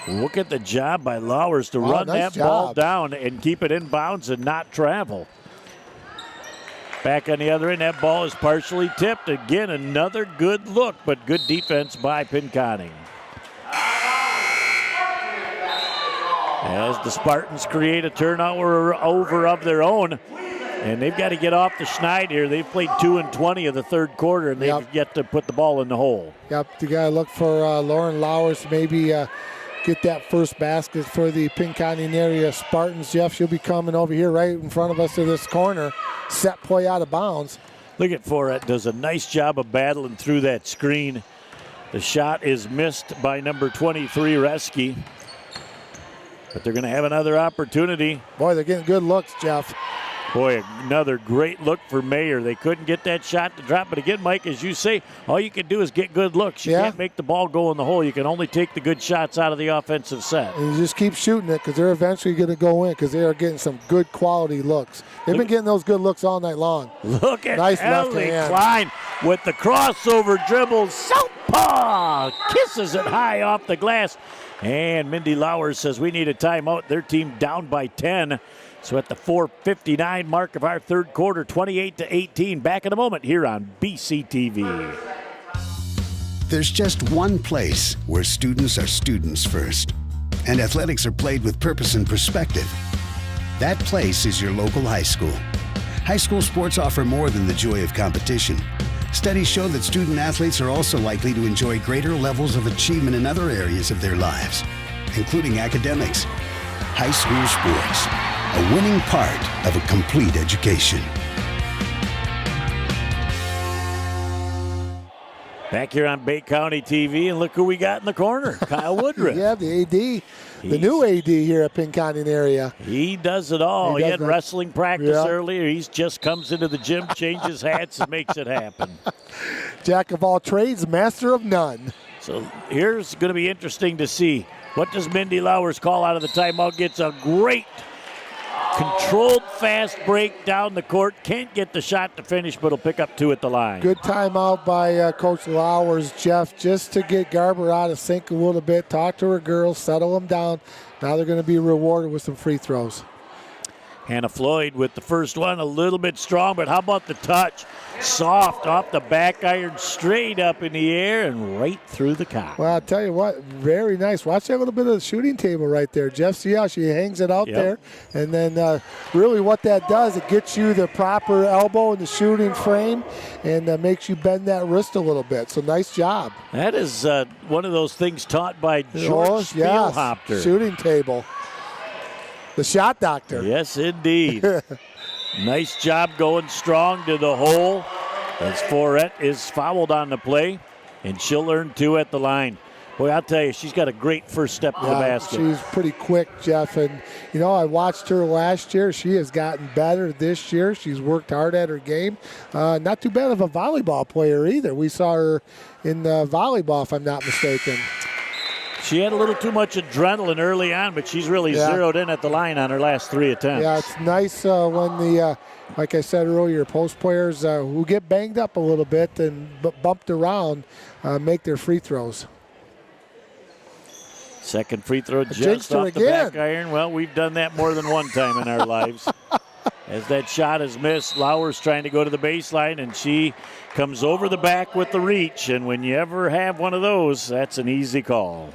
Look at the job by Lowers to run nice that ball down and keep it in bounds and not travel. Back on the other end, that ball is partially tipped. Again, another good look, but good defense by Pinconning. As the Spartans create a turnover over of their own, and they've got to get off the schneid here. They've played 2 and 20 of the third quarter, and they've yet to put the ball in the hole. Yep, you got to look for Lauren Lowers to maybe get that first basket for the Pinconning area Spartans. Jeff, she'll be coming over here right in front of us to this corner. Set play out of bounds. Look at Forrest, does a nice job of battling through that screen. The shot is missed by number 23, Reski. But they're going to have another opportunity. Boy, they're getting good looks, Jeff. Boy, another great look for Mayer. They couldn't get that shot to drop. But again, Mike, as you say, all you can do is get good looks. You can't make the ball go in the hole. You can only take the good shots out of the offensive set. And you just keep shooting it because they're eventually going to go in because they are getting some good quality looks. They've been getting those good looks all night long. Look at nice Ellie Klein with the crossover dribble. Southpaw kisses it high off the glass. And Mindy Lowers says we need a timeout. Their team down by 10. So at the 4:59 mark of our third quarter, 28-18. Back in a moment here on BCTV. There's just one place where students are students first, and athletics are played with purpose and perspective. That place is your local high school. High school sports offer more than the joy of competition. Studies show that student athletes are also likely to enjoy greater levels of achievement in other areas of their lives, including academics. High school sports, a winning part of a complete education. Back here on Bay County TV, and look who we got in the corner, Kyle Woodruff. Yeah, the AD, the new AD here at Pinconning area. He does it all. He had wrestling practice earlier. He just comes into the gym, changes hats, and makes it happen. Jack of all trades, master of none. So here's going to be interesting to see. What does Mindy Lowers call out of the timeout? Gets a great controlled fast break down the court. Can't get the shot to finish, but will pick up 2 at the line. Good timeout by Coach Lowers, Jeff, just to get Garber out of sync a little bit, talk to her girls, settle them down. Now they're going to be rewarded with some free throws. Hannah Floyd with the first one, a little bit strong, but how about the touch? Soft off the back iron, straight up in the air and right through the cock. Well, I'll tell you what, very nice. Watch that little bit of the shooting table right there, Jeff. See how she hangs it out there? And then really what that does, it gets you the proper elbow in the shooting frame and makes you bend that wrist a little bit. So nice job. That is one of those things taught by George Spielhopter. Shooting table. The shot doctor. Yes, indeed. Nice job going strong to the hole as Forret is fouled on the play, and she'll earn 2 at the line. Boy, I'll tell you, she's got a great first step to the basket. She's pretty quick, Jeff. And, you know, I watched her last year. She has gotten better this year. She's worked hard at her game. Not too bad of a volleyball player either. We saw her in volleyball, if I'm not mistaken. She had a little too much adrenaline early on, but she's really zeroed in at the line on her last 3 attempts. Yeah, it's nice when the, like I said earlier, post players who get banged up a little bit and bumped around make their free throws. Second free throw just off the back iron. Well, we've done that more than one time in our lives. As that shot is missed, Lauer's trying to go to the baseline, and she comes over the back with the reach. And when you ever have one of those, that's an easy call.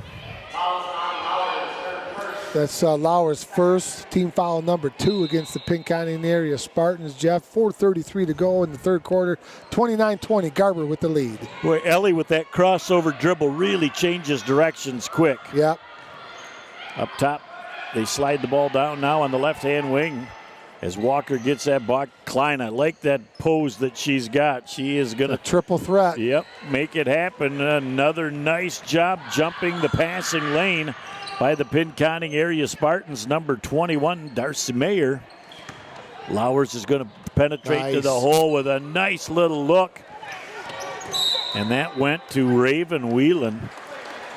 That's Lauer's first, team foul number 2 against the Pinconning area Spartans. Jeff, 4:33 to go in the third quarter. 29-20, Garber with the lead. Boy, Ellie with that crossover dribble really changes directions quick. Yep. Up top, they slide the ball down now on the left-hand wing. As Walker gets that block, Klein, I like that pose that she's got. She is going to triple threat. Yep, make it happen. Another nice job jumping the passing lane by the Pinconning area Spartans, number 21, Darcy Mayer. Lowers is going to penetrate to the hole with a nice little look. And that went to Raven Whelan.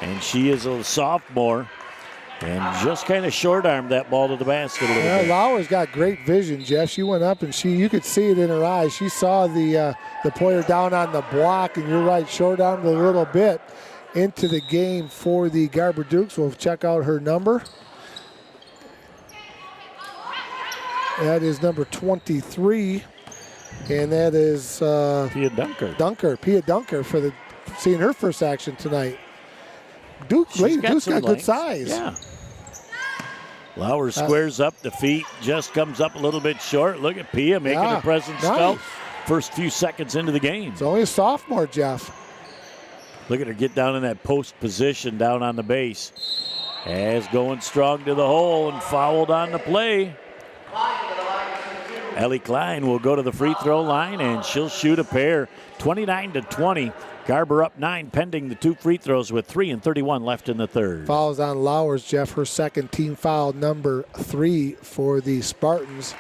And she is a sophomore. And just kind of short-armed that ball to the basket a little bit. Lauer's got great vision, Jeff. She went up and you could see it in her eyes. She saw the player down on the block, and you're right, short-armed a little bit into the game for the Garber Dukes. We'll check out her number. That is number 23, and that is Pia Dunker. Pia Dunker for seeing her first action tonight. Duke's got good size. Yeah. Lauer squares up the feet, just comes up a little bit short. Look at Pia making her presence felt first few seconds into the game. It's only a sophomore, Jeff. Look at her get down in that post position down on the base. As going strong to the hole and fouled on the play. Ellie Klein will go to the free throw line, and she'll shoot a pair. 29-20. Garber up 9 pending the 2 free throws with 3:31 left in the third. Fouls on Lowers, Jeff, her second team foul, number 3 for the Spartans.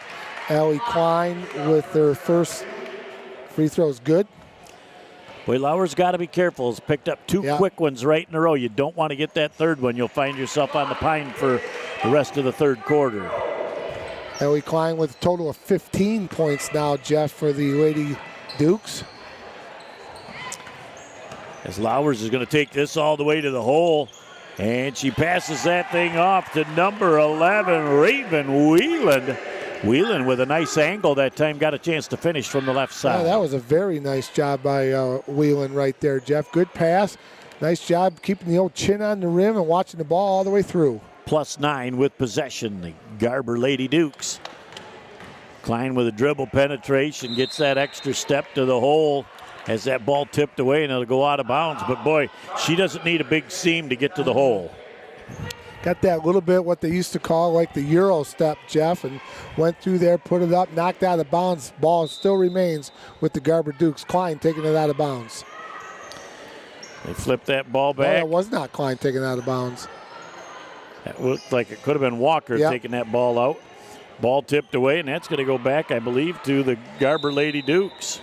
Ellie Klein with their first free throws good. Boy, Lowers got to be careful. He's picked up 2 quick ones right in a row. You don't want to get that third one. You'll find yourself on the pine for the rest of the third quarter. Ellie Klein with a total of 15 points now, Jeff, for the Lady Dukes. As Lowers is going to take this all the way to the hole. And she passes that thing off to number 11, Raven Whelan. Whelan with a nice angle that time, got a chance to finish from the left side. Yeah, that was a very nice job by Whelan right there, Jeff. Good pass. Nice job keeping the old chin on the rim and watching the ball all the way through. +9 with possession, the Garber Lady Dukes. Klein with a dribble penetration, gets that extra step to the hole. Has that ball tipped away and it'll go out of bounds. But boy, she doesn't need a big seam to get to the hole. Got that little bit what they used to call like the Euro step, Jeff, and went through there, put it up, knocked out of bounds. Ball still remains with the Garber Dukes. Klein taking it out of bounds. They flip that ball back. No, it was not Klein taking it out of bounds. That looked like it could have been Walker taking that ball out. Ball tipped away, and that's going to go back, I believe, to the Garber Lady Dukes.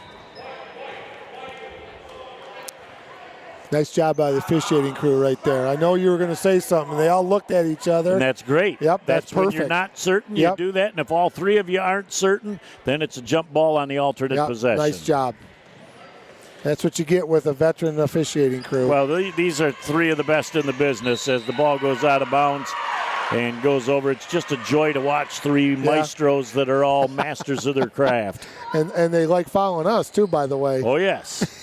Nice job by the officiating crew right there. I know you were going to say something. They all looked at each other. And that's great. Yep, that's perfect. When you're not certain, you do that. And if all 3 of you aren't certain, then it's a jump ball on the alternate possession. Nice job. That's what you get with a veteran officiating crew. Well, these are 3 of the best in the business as the ball goes out of bounds. and goes over. It's just a joy to watch three maestros that are all masters of their craft. And they like following us, too, by the way. Oh, yes.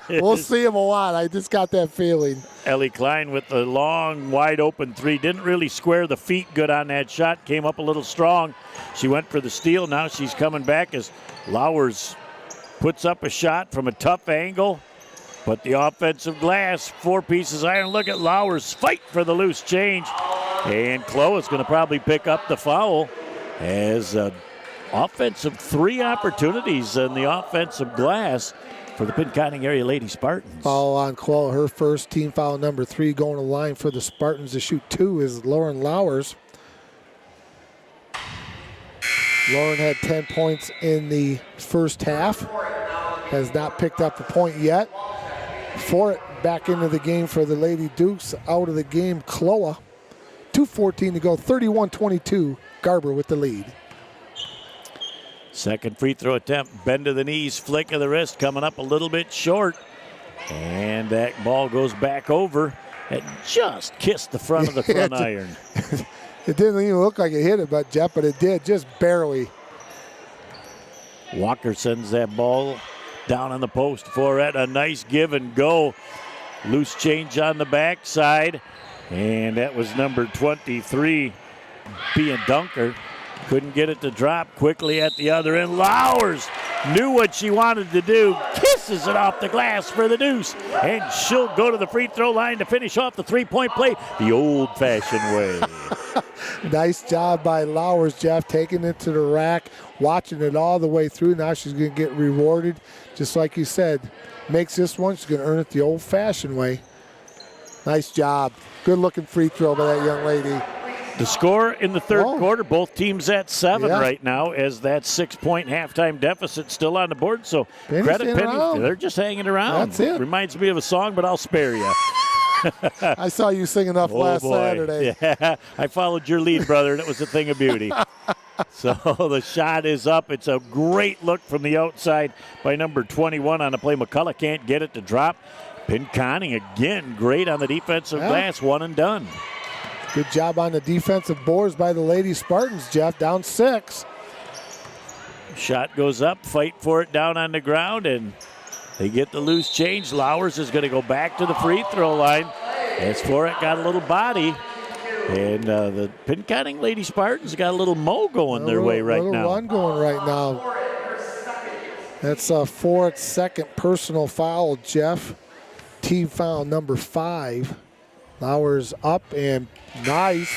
We'll see him a lot. I just got that feeling. Ellie Klein with the long, wide-open three. Didn't really square the feet good on that shot. Came up a little strong. She went for the steal. Now she's coming back as Lowers puts up a shot from a tough angle. But the offensive glass, 4 pieces iron. Look at Lowers fight for the loose change. And Chloe is going to probably pick up the foul as offensive 3 opportunities in the offensive glass for the Pinconning area Lady Spartans. Foul on Chloe, her first, team foul number 3. Going to line for the Spartans to shoot 2 is Lauren Lowers. Lauren had 10 points in the first half. Has not picked up a point yet. For it, back into the game for the Lady Dukes. Out of the game, Chloe. 2:14 to go, 31-22. Garber with the lead. Second free throw attempt, bend to the knees, flick of the wrist, coming up a little bit short. And that ball goes back over and just kissed the front of the front iron. It didn't even look like it hit it, but it did, just barely. Walker sends that ball down on the post for it. A nice give and go. Loose change on the backside. And that was number 23, being Dunker. Couldn't get it to drop quickly at the other end. Lowers knew what she wanted to do. Kisses it off the glass for the deuce. And she'll go to the free throw line to finish off the three-point play the old-fashioned way. Nice job by Lowers, Jeff, taking it to the rack, watching it all the way through. Now she's going to get rewarded. Just like you said, makes this one. She's going to earn it the old-fashioned way. Nice job. Good-looking free throw by that young lady. The score in the third quarter, both teams at 7 right now, as that 6-point halftime deficit still on the board. So credit Penny, they're just hanging around. That's it. Reminds me of a song, but I'll spare you. I saw you sing enough last Saturday. Yeah, I followed your lead, brother, and it was a thing of beauty. So the shot is up. It's a great look from the outside by number 21 on the play. McCullough can't get it to drop. Pinconning again, great on the defensive glass, one and done. Good job on the defensive boards by the Lady Spartans, Jeff, down 6. Shot goes up, fight for it down on the ground, and they get the loose change. Lowers is going to go back to the free throw line. As for it, got a little body. And the Pinconning Lady Spartans got a little mo going their way right now. A little run going right now. That's Forrett's second personal foul, Jeff. Team foul number 5. Lowers up and nice.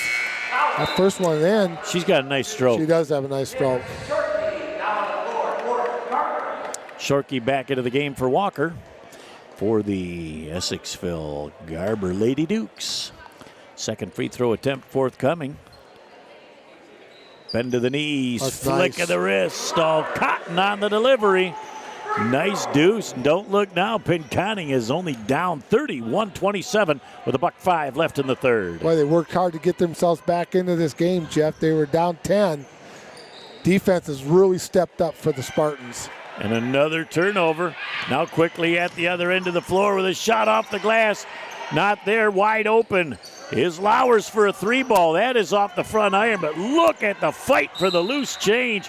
That first one in. She's got a nice stroke. She does have a nice stroke. Shorkey back into the game for Walker for the Essexville Garber Lady Dukes. Second free throw attempt forthcoming. Bend to the knees, flick of the wrist, all Cotton on the delivery. Nice deuce. Don't look now. Pinconning is only down 31-27 with $1:05 left in the third. Boy, they worked hard to get themselves back into this game, Jeff. They were down 10. Defense has really stepped up for the Spartans. And another turnover. Now quickly at the other end of the floor with a shot off the glass. Not there, wide open. Is Lowers for a 3-ball. That is off the front iron, but look at the fight for the loose change.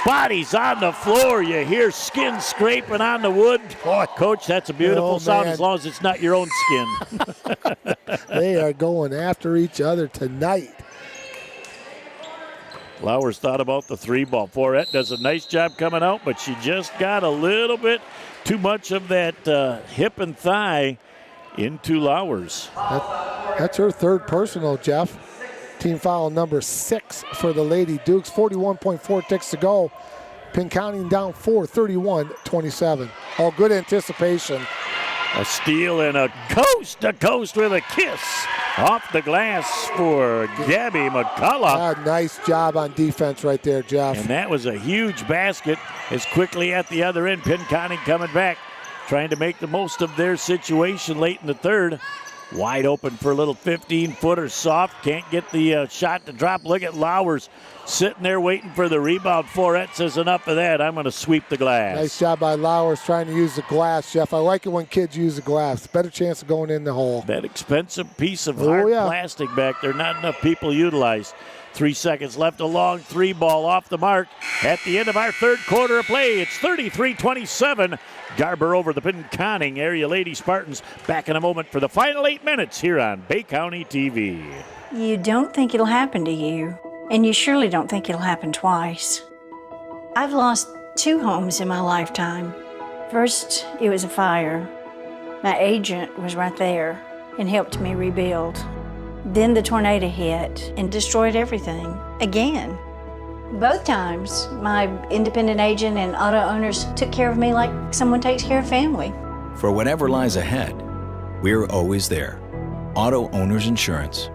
Bodies on the floor. You hear skin scraping on the wood. Boy, Coach, that's a beautiful sound as long as it's not your own skin. They are going after each other tonight. Lowers thought about the 3-ball. Forrett does a nice job coming out, but she just got a little bit too much of that hip and thigh into Lowers. That's her third personal, Jeff. Team foul number 6 for the Lady Dukes. 41.4 ticks to go. Pinconning down 4, 31-27. Oh, good anticipation. A steal and a coast-to-coast with a kiss off the glass for Gabby McCullough. Nice job on defense right there, Jeff. And that was a huge basket. As quickly at the other end, Pinconning coming back, trying to make the most of their situation late in the third. Wide open for a little 15-footer, soft. Can't get the shot to drop. Look at Lowers sitting there waiting for the rebound. Forret says enough of that. I'm going to sweep the glass. Nice job by Lowers trying to use the glass, Jeff. I like it when kids use the glass. Better chance of going in the hole. That expensive piece of hard plastic back there, not enough people utilize. 3 seconds left, a long three ball off the mark. At the end of our third quarter of play, it's 33-27. Garber over the Pinconning area Lady Spartans. Back in a moment for the final 8 minutes here on Bay County TV. You don't think it'll happen to you, and you surely don't think it'll happen twice. I've lost 2 homes in my lifetime. First, it was a fire. My agent was right there and helped me rebuild. Then the tornado hit and destroyed everything again. Both times, my independent agent and auto owners took care of me like someone takes care of family. For whatever lies ahead, we're always there. Auto Owners Insurance.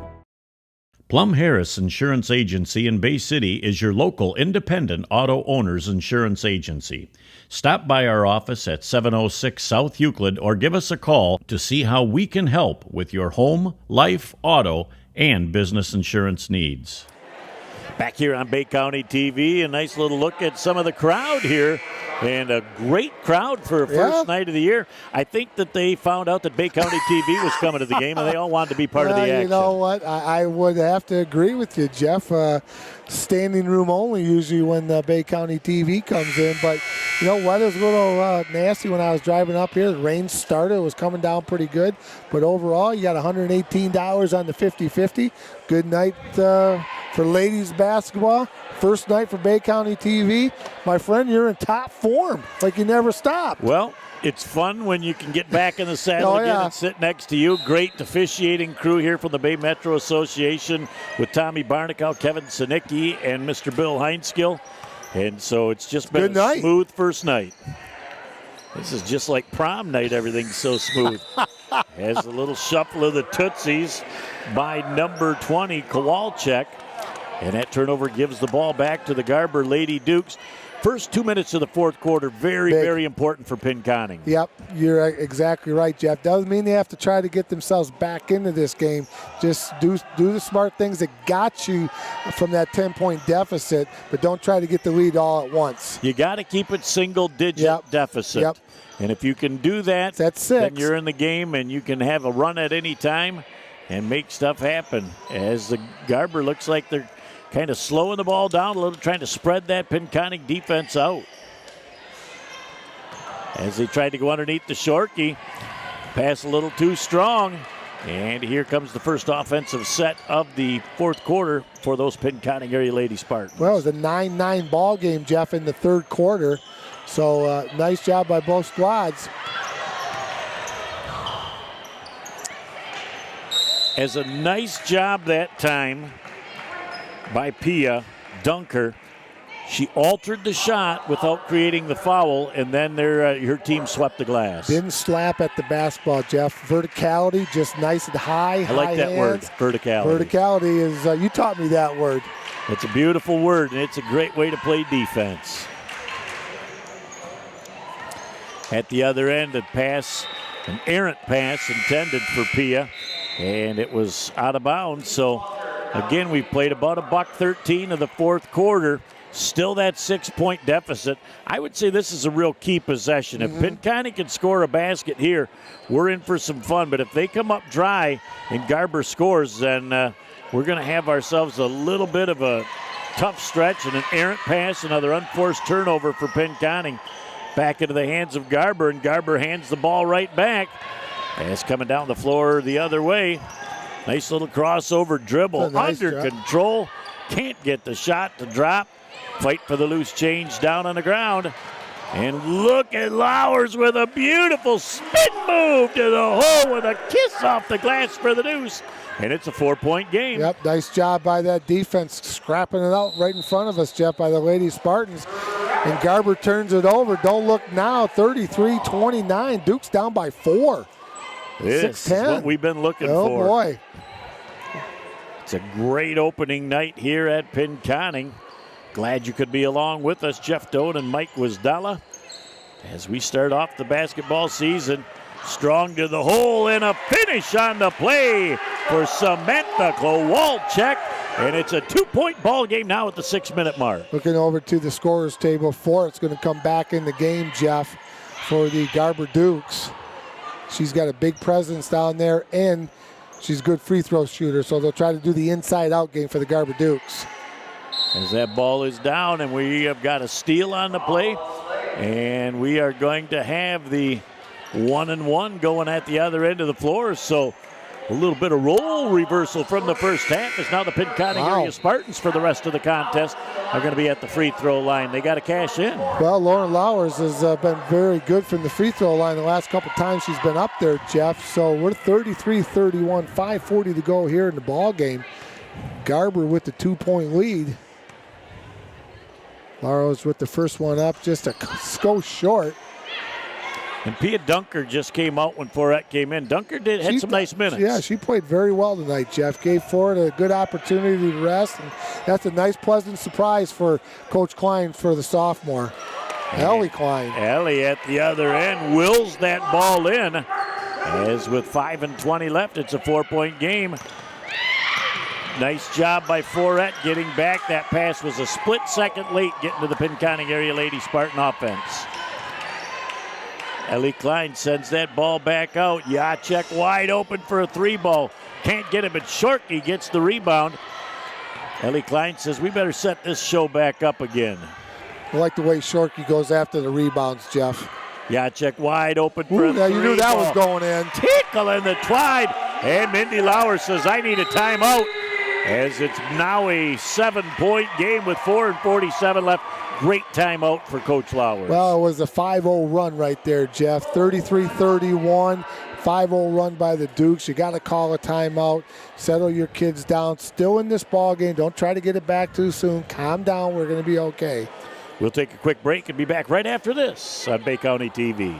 Plum Harris Insurance Agency in Bay City is your local independent auto owners insurance agency. Stop by our office at 706 South Euclid or give us a call to see how we can help with your home, life, auto, and business insurance needs. Back here on Bay County TV, a nice little look at some of the crowd here. And a great crowd for a first night of the year. I think that they found out that Bay County TV was coming to the game, and they all wanted to be part of the action. You know what? I would have to agree with you, Jeff. Standing room only usually when the Bay County TV comes in. But, you know, weather's a little nasty when I was driving up here. The rain started. It was coming down pretty good. But overall, you got $118 on the 50-50. Good night for ladies basketball. First night for Bay County TV. My friend, you're in top form, like you never stopped. Well, it's fun when you can get back in the saddle again and sit next to you. Great officiating crew here from the Bay Metro Association with Tommy Barnicow, Kevin Sinicki, and Mr. Bill Heinskill. And so it's just been a smooth first night. This is just like prom night. Everything's so smooth. Has a little shuffle of the Tootsies by number 20, Kowalczyk. And that turnover gives the ball back to the Garber Lady Dukes. First 2 minutes of the fourth quarter, very important for Pinconning. Yep, you're exactly right, Jeff. Doesn't mean they have to try to get themselves back into this game. Just do the smart things that got you from that 10-point deficit, but don't try to get the lead all at once. You got to keep it single-digit deficit. Yep. And if you can do that, that's 6. Then you're in the game, and you can have a run at any time and make stuff happen. As the Garber looks like they're kind of slowing the ball down a little, trying to spread that Pinconning defense out. As they tried to go underneath the Shorkey, pass a little too strong. And here comes the first offensive set of the fourth quarter for those Pinconning area Lady Spartans. Well, it was a 9-9 ball game, Jeff, in the third quarter. So nice job by both squads. As a nice job that time by Pia Dunker. She altered the shot without creating the foul, and then her team swept the glass. Didn't slap at the basketball, Jeff. Verticality, just nice and high. I like that word, verticality. Verticality is, you taught me that word. It's a beautiful word, and it's a great way to play defense. At the other end, a pass, an errant pass intended for Pia, and it was out of bounds. So, again, we've played about $1:13 of the fourth quarter. Still that 6-point deficit. I would say this is a real key possession. If Pinconning can score a basket here, we're in for some fun. But if they come up dry and Garber scores, then we're going to have ourselves a little bit of a tough stretch and an errant pass, another unforced turnover for Pinconning. Back into the hands of Garber, and Garber hands the ball right back. As coming down the floor the other way. Nice little crossover dribble. Nice under control. Can't get the shot to drop. Fight for the loose change down on the ground. And look at Lowers with a beautiful spin move to the hole with a kiss off the glass for the deuce. And it's a 4-point game. Yep, nice job by that defense, scrapping it out right in front of us, Jeff, by the Lady Spartans. And Garber turns it over. Don't look now, 33-29. Duke's down by 4. This is what we've been looking for. Oh, boy. It's a great opening night here at Pinconning. Glad you could be along with us, Jeff Doan and Mike Wisdala, as we start off the basketball season. Strong to the hole and a finish on the play for Samantha Kowalczyk. And it's a 2-point ball game now at the 6-minute mark. Looking over to the scorer's table, Fort's going to come back in the game, Jeff, for the Garber Dukes. She's got a big presence down there, and she's a good free throw shooter, so they'll try to do the inside-out game for the Garber Dukes. As that ball is down, and we have got a steal on the play, and we are going to have the 1-and-1 going at the other end of the floor. So a little bit of role reversal from the first half, as now the Pinconning area Spartans for the rest of the contest are going to be at the free throw line. They got to cash in. Well, Lauren Lowers has been very good from the free throw line the last couple times she's been up there, Jeff. So we're 33-31, 5:40 to go here in the ball game. Garber with the 2-point lead. Lowers with the first one up, just a go short. And Pia Dunker just came out when Forett came in. Dunker had some nice minutes. Yeah, she played very well tonight, Jeff. Gave Forett a good opportunity to rest. And that's a nice, pleasant surprise for Coach Klein for the sophomore. Ellie Klein. Ellie at the other end wills that ball in. As with 5:20 left, it's a 4-point game. Nice job by Forett getting back. That pass was a split second late getting to the Pinconning area Lady Spartan offense. Ellie Klein sends that ball back out. Jacek wide open for a 3-ball. Can't get it, but Shorkey gets the rebound. Ellie Klein says, we better set this show back up again. I like the way Shorkey goes after the rebounds, Jeff. Jacek wide open for a 3-ball. You knew that was going in. Tickle in the twide. And Mindy Lauer says, I need a timeout. As it's now a 7-point game with 4:47 left. Great timeout for Coach Lauer. Well, it was a 5-0 run right there, Jeff. 33-31, 5-0 run by the Dukes. You got to call a timeout. Settle your kids down. Still in this ball game. Don't try to get it back too soon. Calm down. We're going to be okay. We'll take a quick break and be back right after this on Bay County TV.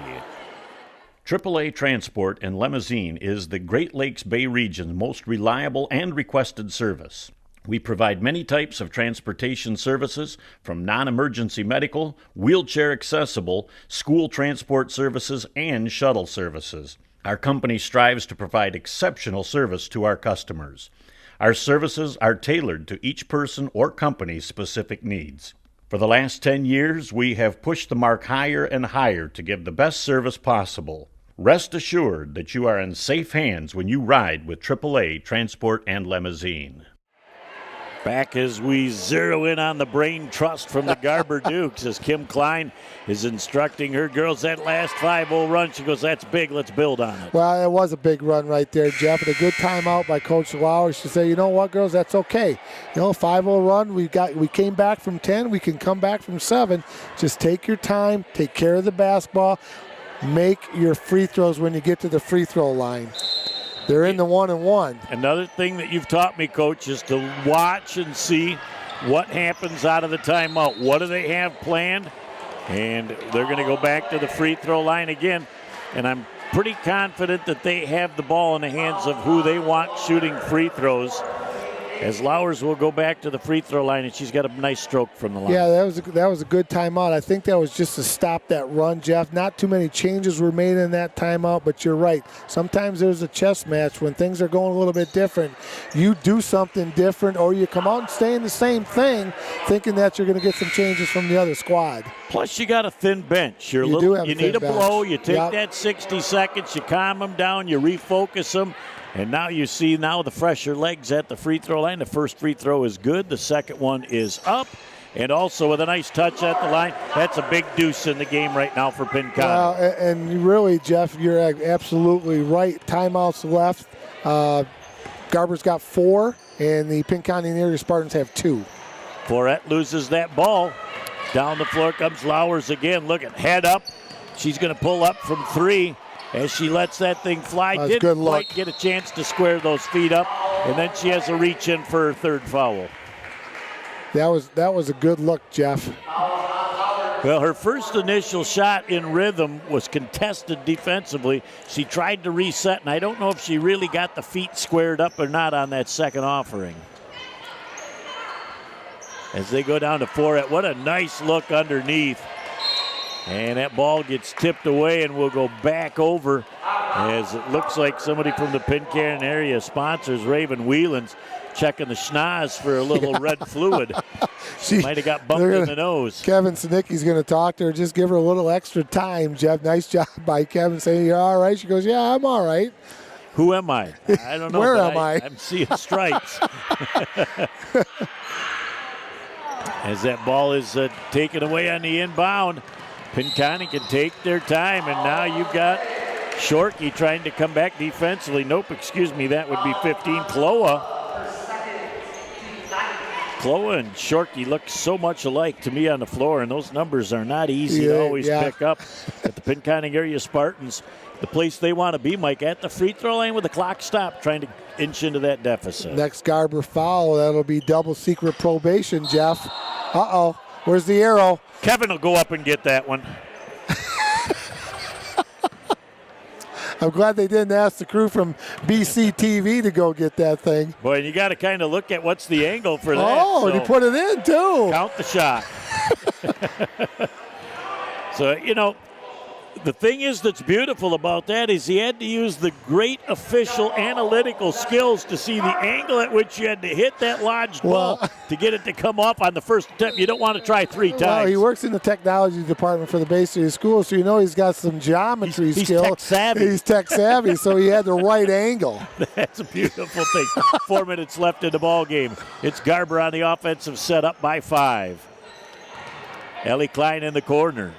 AAA Transport and Limousine is the Great Lakes Bay region's most reliable and requested service. We provide many types of transportation services, from non-emergency medical, wheelchair accessible, school transport services, and shuttle services. Our company strives to provide exceptional service to our customers. Our services are tailored to each person or company's specific needs. For the last 10 years, we have pushed the mark higher and higher to give the best service possible. Rest assured that you are in safe hands when you ride with AAA Transport and Limousine. Back as we zero in on the brain trust from the Garber Dukes as Kim Klein is instructing her girls that last 5-0 run. She goes, that's big, let's build on it. Well, it was a big run right there, Jeff, and a good timeout by Coach Lauer. She said, you know what, girls, that's okay. 5-0 run, we came back from 10, we can come back from 7. Just take your time, take care of the basketball, make your free throws when you get to the free throw line. They're in the 1-and-1. Another thing that you've taught me, Coach, is to watch and see what happens out of the timeout. What do they have planned? And they're going to go back to the free throw line again. And I'm pretty confident that they have the ball in the hands of who they want shooting free throws. As Lowers will go back to the free throw line, and she's got a nice stroke from the line. Yeah, that was a good timeout. I think that was just to stop that run, Jeff. Not too many changes were made in that timeout, but you're right. Sometimes there's a chess match when things are going a little bit different. You do something different, or you come out and stay in the same thing, thinking that you're going to get some changes from the other squad. Plus, you got a thin bench. You need a blow. You take that 60 seconds, you calm them down, you refocus them. And now you see the fresher legs at the free throw line. The first free throw is good. The second one is up. And also with a nice touch at the line. That's a big deuce in the game right now for Pinconning. Well, and really, Jeff, you're absolutely right. Timeouts left. Garber's got 4, and the Pinconning area Spartans have 2. Forett loses that ball. Down the floor comes Lowers again. Look at head up. She's going to pull up from 3. As she lets that thing fly, didn't quite get a chance to square those feet up, and then she has a reach in for her 3rd foul. That was a good look, Jeff. Well, her first initial shot in rhythm was contested defensively. She tried to reset, and I don't know if she really got the feet squared up or not on that second offering. As they go down to Forett, what a nice look underneath. And that ball gets tipped away and will go back over as it looks like somebody from the Pinconning area sponsors, Raven Whelan's, checking the schnoz for a little red fluid. She might have got bumped in the nose. Kevin Sinicki's going to talk to her. Just give her a little extra time, Jeff. Nice job by Kevin saying, "You're all right?" She goes, "Yeah, I'm all right." Who am I? I don't know. Where am I? I'm seeing stripes. As that ball is taken away on the inbound, Pinconning can take their time, and now you've got Shorkey trying to come back defensively. Nope, excuse me, that would be 15. Chloe and Shorkey look so much alike to me on the floor, and those numbers are not easy to always pick up. At the Pinconning area Spartans, the place they want to be, Mike, at the free throw line with the clock stopped, trying to inch into that deficit. Next Garber foul, that'll be double secret probation, Jeff. Uh-oh, where's the arrow? Kevin will go up and get that one. I'm glad they didn't ask the crew from BCTV to go get that thing. Boy, you got to kind of look at what's the angle for that. Oh, and he put it in, too. Count the shot. So, you know, the thing is that's beautiful about that is he had to use the great official analytical skills to see the angle at which you had to hit that lodged ball to get it to come off on the first attempt. You don't want to try 3 times. Well, he works in the technology department for the Bay City School, so you know he's got some geometry skill. He's tech savvy. He's tech savvy, so he had the right angle. That's a beautiful thing. 4 minutes left in the ball game. It's Garber on the offensive set, up by 5. Ellie Klein in the corner.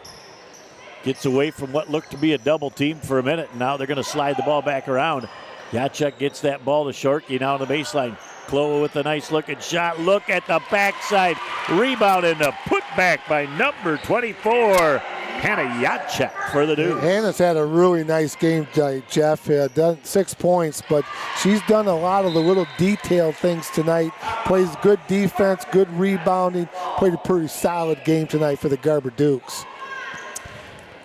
Gets away from what looked to be a double team for a minute, and now they're going to slide the ball back around. Yachuk gets that ball to Shorkey now on the baseline. Chloe with a nice looking shot. Look at the backside. Rebound and the putback by number 24, Hannah Yachuk for the Dukes. Hannah's had a really nice game tonight, Jeff. Done 6 points, but she's done a lot of the little detailed things tonight. Plays good defense, good rebounding. Played a pretty solid game tonight for the Garber Dukes.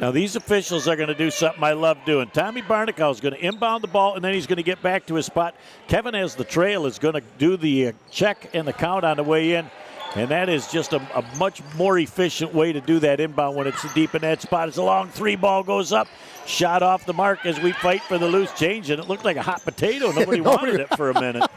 Now, these officials are going to do something I love doing. Tommy Barnicow is going to inbound the ball, and then he's going to get back to his spot. Kevin, as the trail, is going to do the check and the count on the way in, and that is just a much more efficient way to do that inbound when it's deep in that spot. As a long 3 ball goes up, shot off the mark as we fight for the loose change, and it looked like a hot potato. Nobody wanted it for a minute.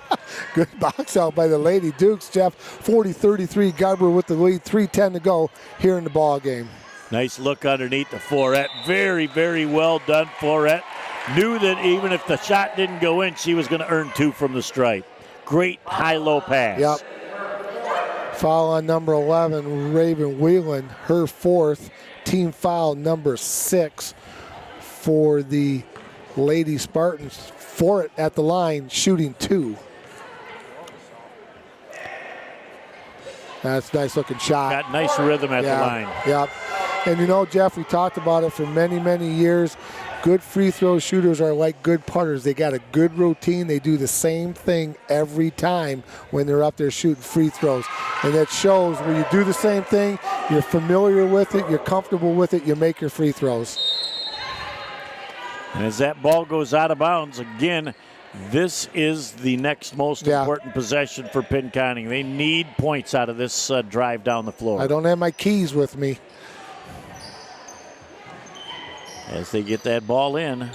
Good box out by the Lady Dukes, Jeff. 40-33, Garber with the lead, 3:10 to go here in the ball game. Nice look underneath the Forette. Very, very well done, Forette. Knew that even if the shot didn't go in, she was going to earn 2 from the stripe. Great high-low pass. Yep. Foul on number 11, Raven Whelan, her 4th. Team foul number 6 for the Lady Spartans. Forette at the line, shooting 2. That's a nice looking shot. Got nice rhythm at the line. Yep. And you know, Jeff, we talked about it for many, many years. Good free throw shooters are like good putters. They got a good routine. They do the same thing every time when they're up there shooting free throws. And that shows when you do the same thing, you're familiar with it, you're comfortable with it, you make your free throws. And as that ball goes out of bounds, again, this is the next most important possession for Pinconning. They need points out of this drive down the floor. I don't have my keys with me. As they get that ball in.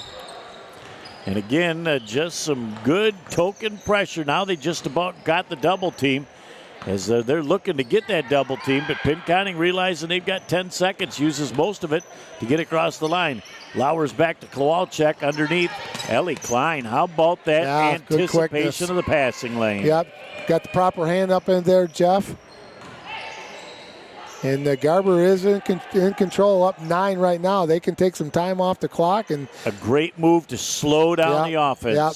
And again, just some good token pressure. Now they just about got the double team as they're looking to get that double team, but Pinconning realizing they've got 10 seconds, uses most of it to get across the line. Lowers back to Kowalczyk underneath. Ellie Klein, how about that anticipation of the passing lane? Yep, got the proper hand up in there, Jeff. And Garber is in control, up 9 right now. They can take some time off the clock. And a great move to slow down the offense. Yep.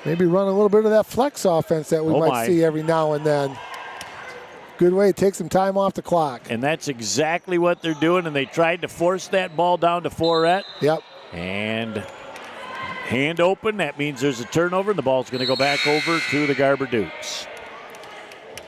Maybe run a little bit of that flex offense that we might see every now and then. Good way to take some time off the clock. And that's exactly what they're doing, and they tried to force that ball down to Forette. Yep. And hand open, that means there's a turnover, and the ball's going to go back over to the Garber Dukes.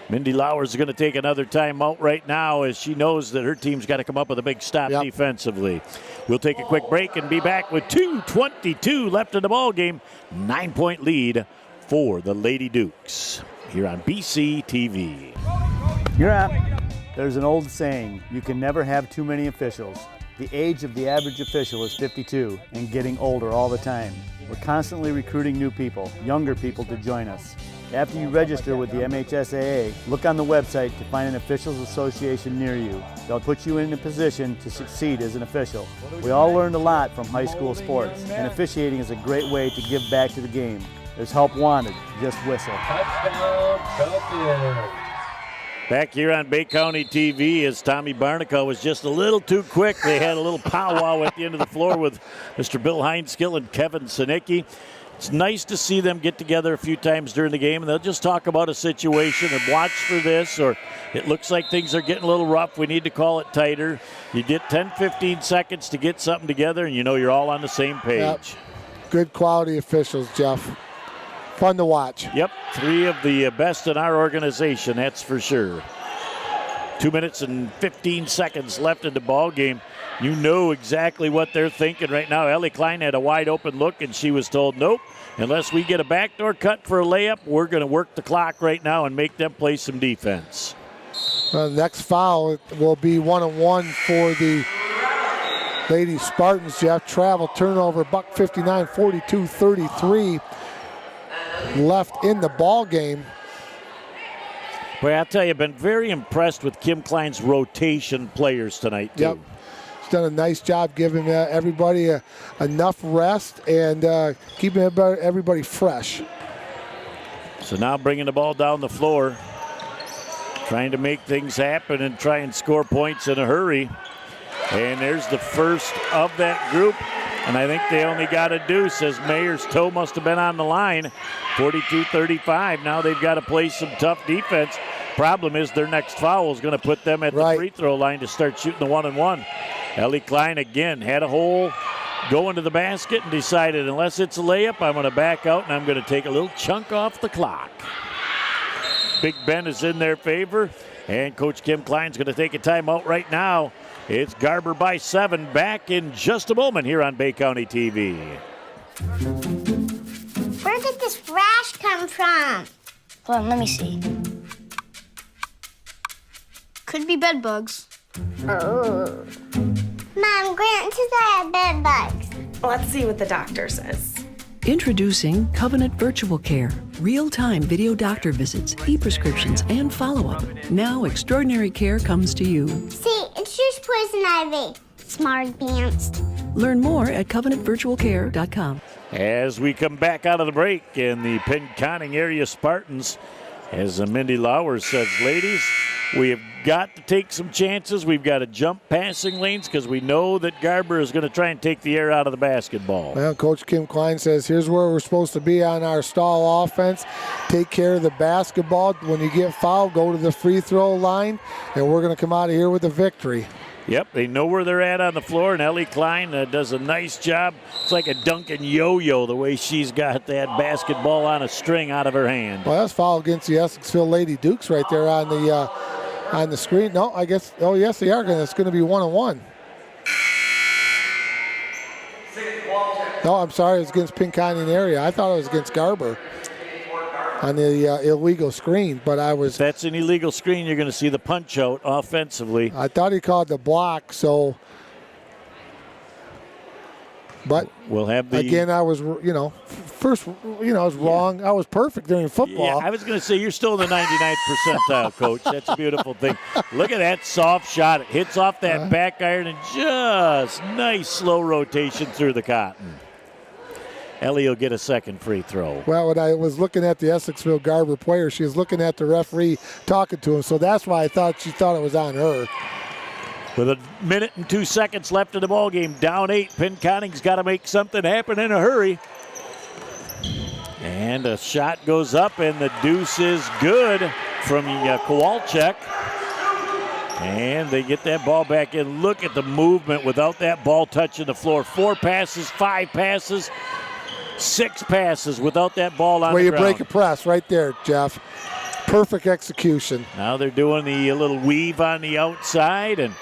Mindy Lowers is going to take another timeout right now as she knows that her team's got to come up with a big stop defensively. We'll take a quick break and be back with 2:22 left in the ball game. 9-point lead for the Lady Dukes here on BCTV. You're up. There's an old saying, you can never have too many officials. The age of the average official is 52 and getting older all the time. We're constantly recruiting new people, younger people to join us. After you register with the MHSAA, look on the website to find an officials association near you. They'll put you in a position to succeed as an official. We all learned a lot from high school sports, and officiating is a great way to give back to the game. There's help wanted, just whistle. Touchdown, Cubs. Back here on Bay County TV, as Tommy Barnico was just a little too quick. They had a little powwow at the end of the floor with Mr. Bill Heinskill and Kevin Sinicki. It's nice to see them get together a few times during the game, and they'll just talk about a situation and watch for this, or it looks like things are getting a little rough. We need to call it tighter. You get 10, 15 seconds to get something together, and you know you're all on the same page. Yep. Good quality officials, Jeff. Fun to watch. Yep, 3 of the best in our organization, that's for sure. 2 minutes and 15 seconds left in the ball game. You know exactly what they're thinking right now. Ellie Klein had a wide open look, and she was told, nope, unless we get a backdoor cut for a layup, we're going to work the clock right now and make them play some defense. The next foul will be 1-on-1 for the Lady Spartans, Jeff. Travel turnover, buck 59, 42-33 left in the ball game. Boy, I'll tell you, I've been very impressed with Kim Klein's rotation players tonight, too. Yep. She's done a nice job giving everybody enough rest and keeping everybody fresh. So now bringing the ball down the floor, trying to make things happen and try and score points in a hurry. And there's the first of that group. And I think they only got a deuce, as Mayer's toe must have been on the line. 42-35. Now they've got to play some tough defense. Problem is their next foul is going to put them at the free throw line to start shooting the 1-and-1. Ellie Klein again had a hole going to the basket and decided unless it's a layup, I'm going to back out and I'm going to take a little chunk off the clock. Big Ben is in their favor, and Coach Kim Klein's going to take a timeout right now. It's Garber by 7. Back in just a moment here on Bay County TV. Where did this rash come from? Hold on, let me see. Could be bed bugs. Oh. Mom, Grant says I have bed bugs. Let's see what the doctor says. Introducing Covenant Virtual Care. Real-time video doctor visits, e-prescriptions, and follow-up. Now extraordinary care comes to you. See, it's just poison ivy. Smart advanced. Learn more at covenantvirtualcare.com. As we come back out of the break, and the Pinconning area Spartans, as Mindy Lowers says, ladies, we have got to take some chances. We've got to jump passing lanes because we know that Garber is going to try and take the air out of the basketball. Well, Coach Kim Klein says, here's where we're supposed to be on our stall offense. Take care of the basketball. When you get fouled, go to the free throw line, and we're going to come out of here with a victory. Yep, they know where they're at on the floor, and Ellie Klein does a nice job. It's like a Duncan yo-yo the way she's got that basketball on a string out of her hand. Well, that's foul against the Essexville Lady Dukes right there on the screen. No, I guess, oh, yes, they are. It's going to be 1-on-1. No, I'm sorry, it was against Pinconning area. I thought it was against Garber on the illegal screen, but I was... If that's an illegal screen, you're going to see the punch out offensively. I thought he called the block, so... But we'll have the... Again, I was, first, I was wrong. I was perfect during football. Yeah, I was going to say, you're still in the 99th percentile, Coach. That's a beautiful thing. Look at that soft shot. It hits off that back iron and just nice slow rotation through the cotton. Ellie will get a second free throw. Well, when I was looking at the Essexville Garber player, she was looking at the referee talking to him, so that's why she thought it was on her. With a minute and 2 seconds left in the ball game, down 8. Pinconning's got to make something happen in a hurry. And a shot goes up, and the deuce is good from Kowalczyk. And they get that ball back in. Look at the movement without that ball touching the floor. 4 passes, 5 passes, 6 passes without that ball on the ground. Where you break a press right there, Jeff. Perfect execution. Now they're doing the little weave on the outside, and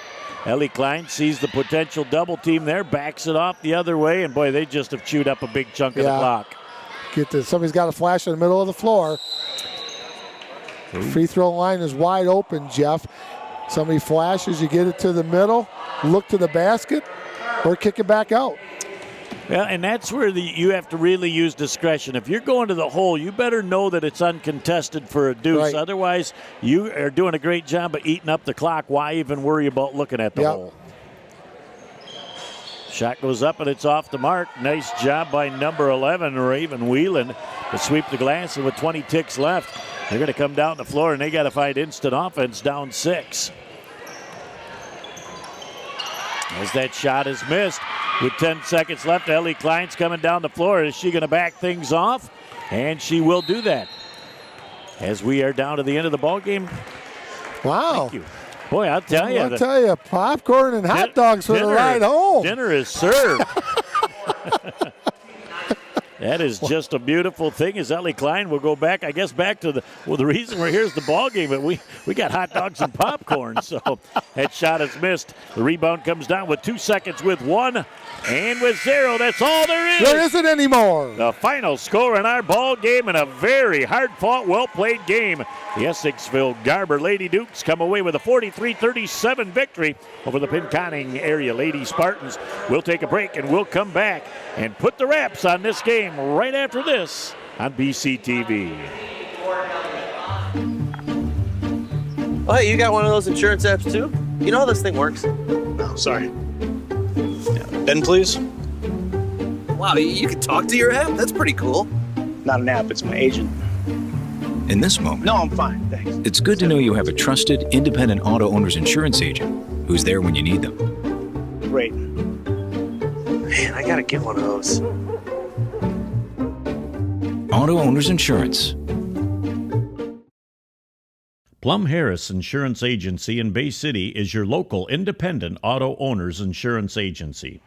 Ellie Klein sees the potential double team there, backs it off the other way, and boy, they just have chewed up a big chunk of the clock. Somebody's got a flash in the middle of the floor. Free throw line is wide open, Jeff. Somebody flashes, you get it to the middle, look to the basket, or kick it back out. Well, and that's where you have to really use discretion. If you're going to the hole, you better know that it's uncontested for a deuce. Right. Otherwise, you are doing a great job of eating up the clock. Why even worry about looking at the hole? Shot goes up, and it's off the mark. Nice job by number 11, Raven Whelan, to sweep the glass. And with 20 ticks left, they're going to come down the floor, and they got to find instant offense, down 6. As that shot is missed, with 10 seconds left, Ellie Klein's coming down the floor. Is she going to back things off? And she will do that. As we are down to the end of the ball game. Wow. Thank you. Boy, I'll tell you. Popcorn and hot dogs for the ride home. Dinner is served. That is just a beautiful thing. As Ellie Klein will go back, I guess, back to the reason we're here is the ball game, but we got hot dogs and popcorn. So that shot is missed. The rebound comes down with 2 seconds with 1 and with 0. That's all there is. There isn't anymore. The final score in our ball game, and a very hard-fought, well-played game. The Essexville Garber Lady Dukes come away with a 43-37 victory over the Pinconning area Lady Spartans. We'll take a break, and we'll come back and put the wraps on this game right after this on BCTV. Oh, hey, you got one of those insurance apps too? You know how this thing works? Oh, sorry. Ben, please. Wow, you can talk to your app? That's pretty cool. Not an app, it's my agent. In this moment, No, I'm fine, thanks. it's good to know you have a trusted, independent auto owner's insurance agent who's there when you need them. Great. Man, I gotta get one of those. Auto Owners Insurance. Plum Harris Insurance Agency in Bay City is your local independent auto owners insurance agency.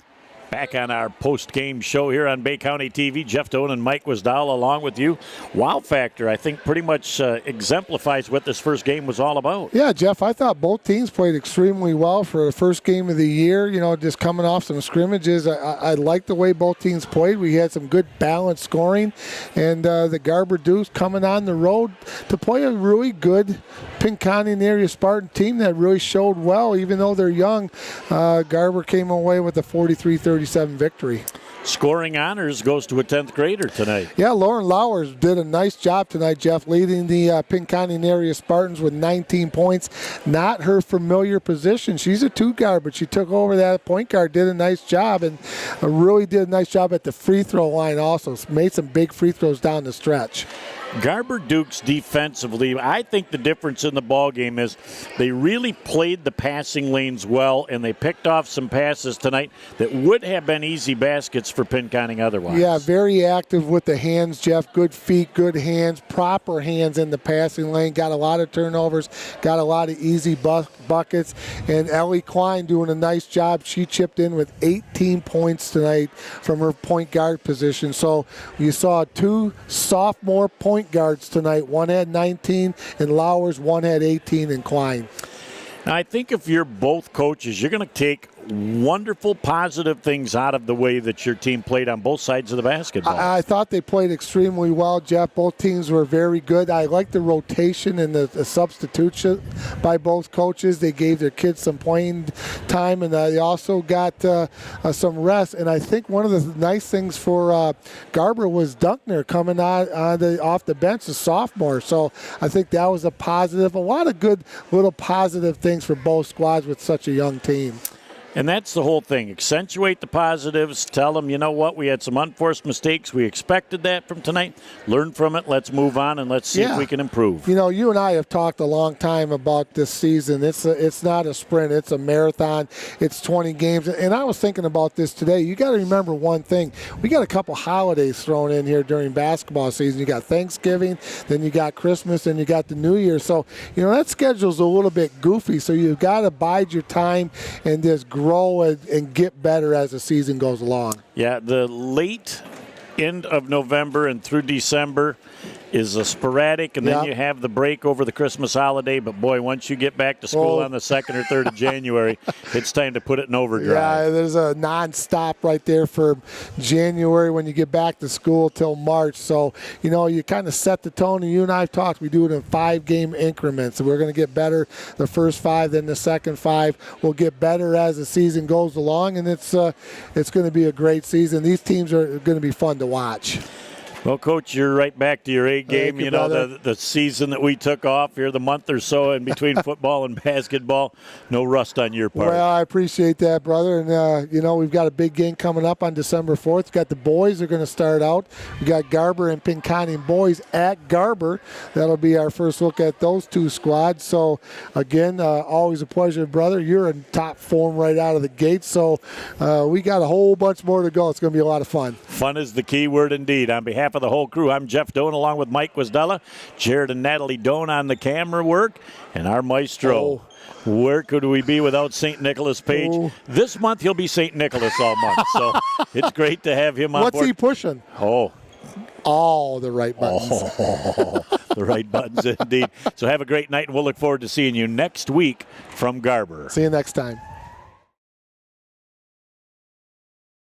Back on our post-game show here on Bay County TV, Jeff Doan and Mike Wisdal along with you. Wow factor, I think, pretty much exemplifies what this first game was all about. Yeah, Jeff, I thought both teams played extremely well for the first game of the year. You know, just coming off some scrimmages. I liked the way both teams played. We had some good balanced scoring. And the Garber Dukes coming on the road to play a really good Pinconning area Spartan team that really showed well. Even though they're young, Garber came away with a 43-37 victory. Scoring honors goes to a 10th grader tonight. Yeah, Lauren Lowers did a nice job tonight, Jeff, leading the Pinconning area Spartans with 19 points. Not her familiar position. She's a 2 guard, but she took over that point guard, did a nice job, and really did a nice job at the free throw line also. Made some big free throws down the stretch. Garber Dukes defensively, I think the difference in the ball game is they really played the passing lanes well, and they picked off some passes tonight that would have been easy baskets for Pinconning otherwise. Yeah, very active with the hands, Jeff. Good feet, good hands, proper hands in the passing lane. Got a lot of turnovers, got a lot of easy buckets. And Ellie Klein doing a nice job. She chipped in with 18 points tonight from her point guard position. So you saw 2 sophomore point guards tonight. One had 19 in Lowers, one had 18 in Klein. Now, I think if you're both coaches, you're going to take wonderful positive things out of the way that your team played on both sides of the basketball. I thought they played extremely well, Jeff. Both teams were very good. I like the rotation and the substitution by both coaches. They gave their kids some playing time, and they also got some rest. And I think one of the nice things for Garber was Dunkner coming off the bench, a sophomore. So I think that was a positive. A lot of good little positive things for both squads with such a young team. And that's the whole thing. Accentuate the positives. Tell them, you know what, we had some unforced mistakes. We expected that from tonight. Learn from it. Let's move on, and let's see if we can improve. You know, you and I have talked a long time about this season. It's not a sprint. It's a marathon. It's 20 games. And I was thinking about this today. You got to remember one thing. We got a couple holidays thrown in here during basketball season. You got Thanksgiving, then you got Christmas, and you got the New Year. So, you know, that schedule's a little bit goofy. So you've got to bide your time and just grow and get better as the season goes along. Yeah, the late end of November and through December is a sporadic, and then you have the break over the Christmas holiday. But, boy, once you get back to school on the 2nd or 3rd of January, it's time to put it in overdrive. Yeah, there's a nonstop right there for January when you get back to school till March. So, you kind of set the tone, and you and I have talked. We do it in 5-game increments. So we're going to get better the first 5, then the second 5. We'll get better as the season goes along, and it's going to be a great season. These teams are going to be fun to watch. Well, Coach, you're right back to your A game. You, the season that we took off here, the month or so in between football and basketball, no rust on your part. Well, I appreciate that, brother. And, we've got a big game coming up on December 4th. We've got the boys are going to start out. We got Garber and Pinconning boys at Garber. That'll be our first look at those 2 squads. So, again, always a pleasure, brother. You're in top form right out of the gate. So, we got a whole bunch more to go. It's going to be a lot of fun. Fun is the key word indeed. On behalf of the whole crew, I'm Jeff Doan along with Mike Wisdella, Jared and Natalie Doan on the camera work, and our maestro. Where could we be without St. Nicholas Page? This month he'll be St. Nicholas all month, so it's great to have him on board. What's he pushing? All the right buttons. The right buttons indeed. So have a great night, and we'll look forward to seeing you next week from Garber. See you next time.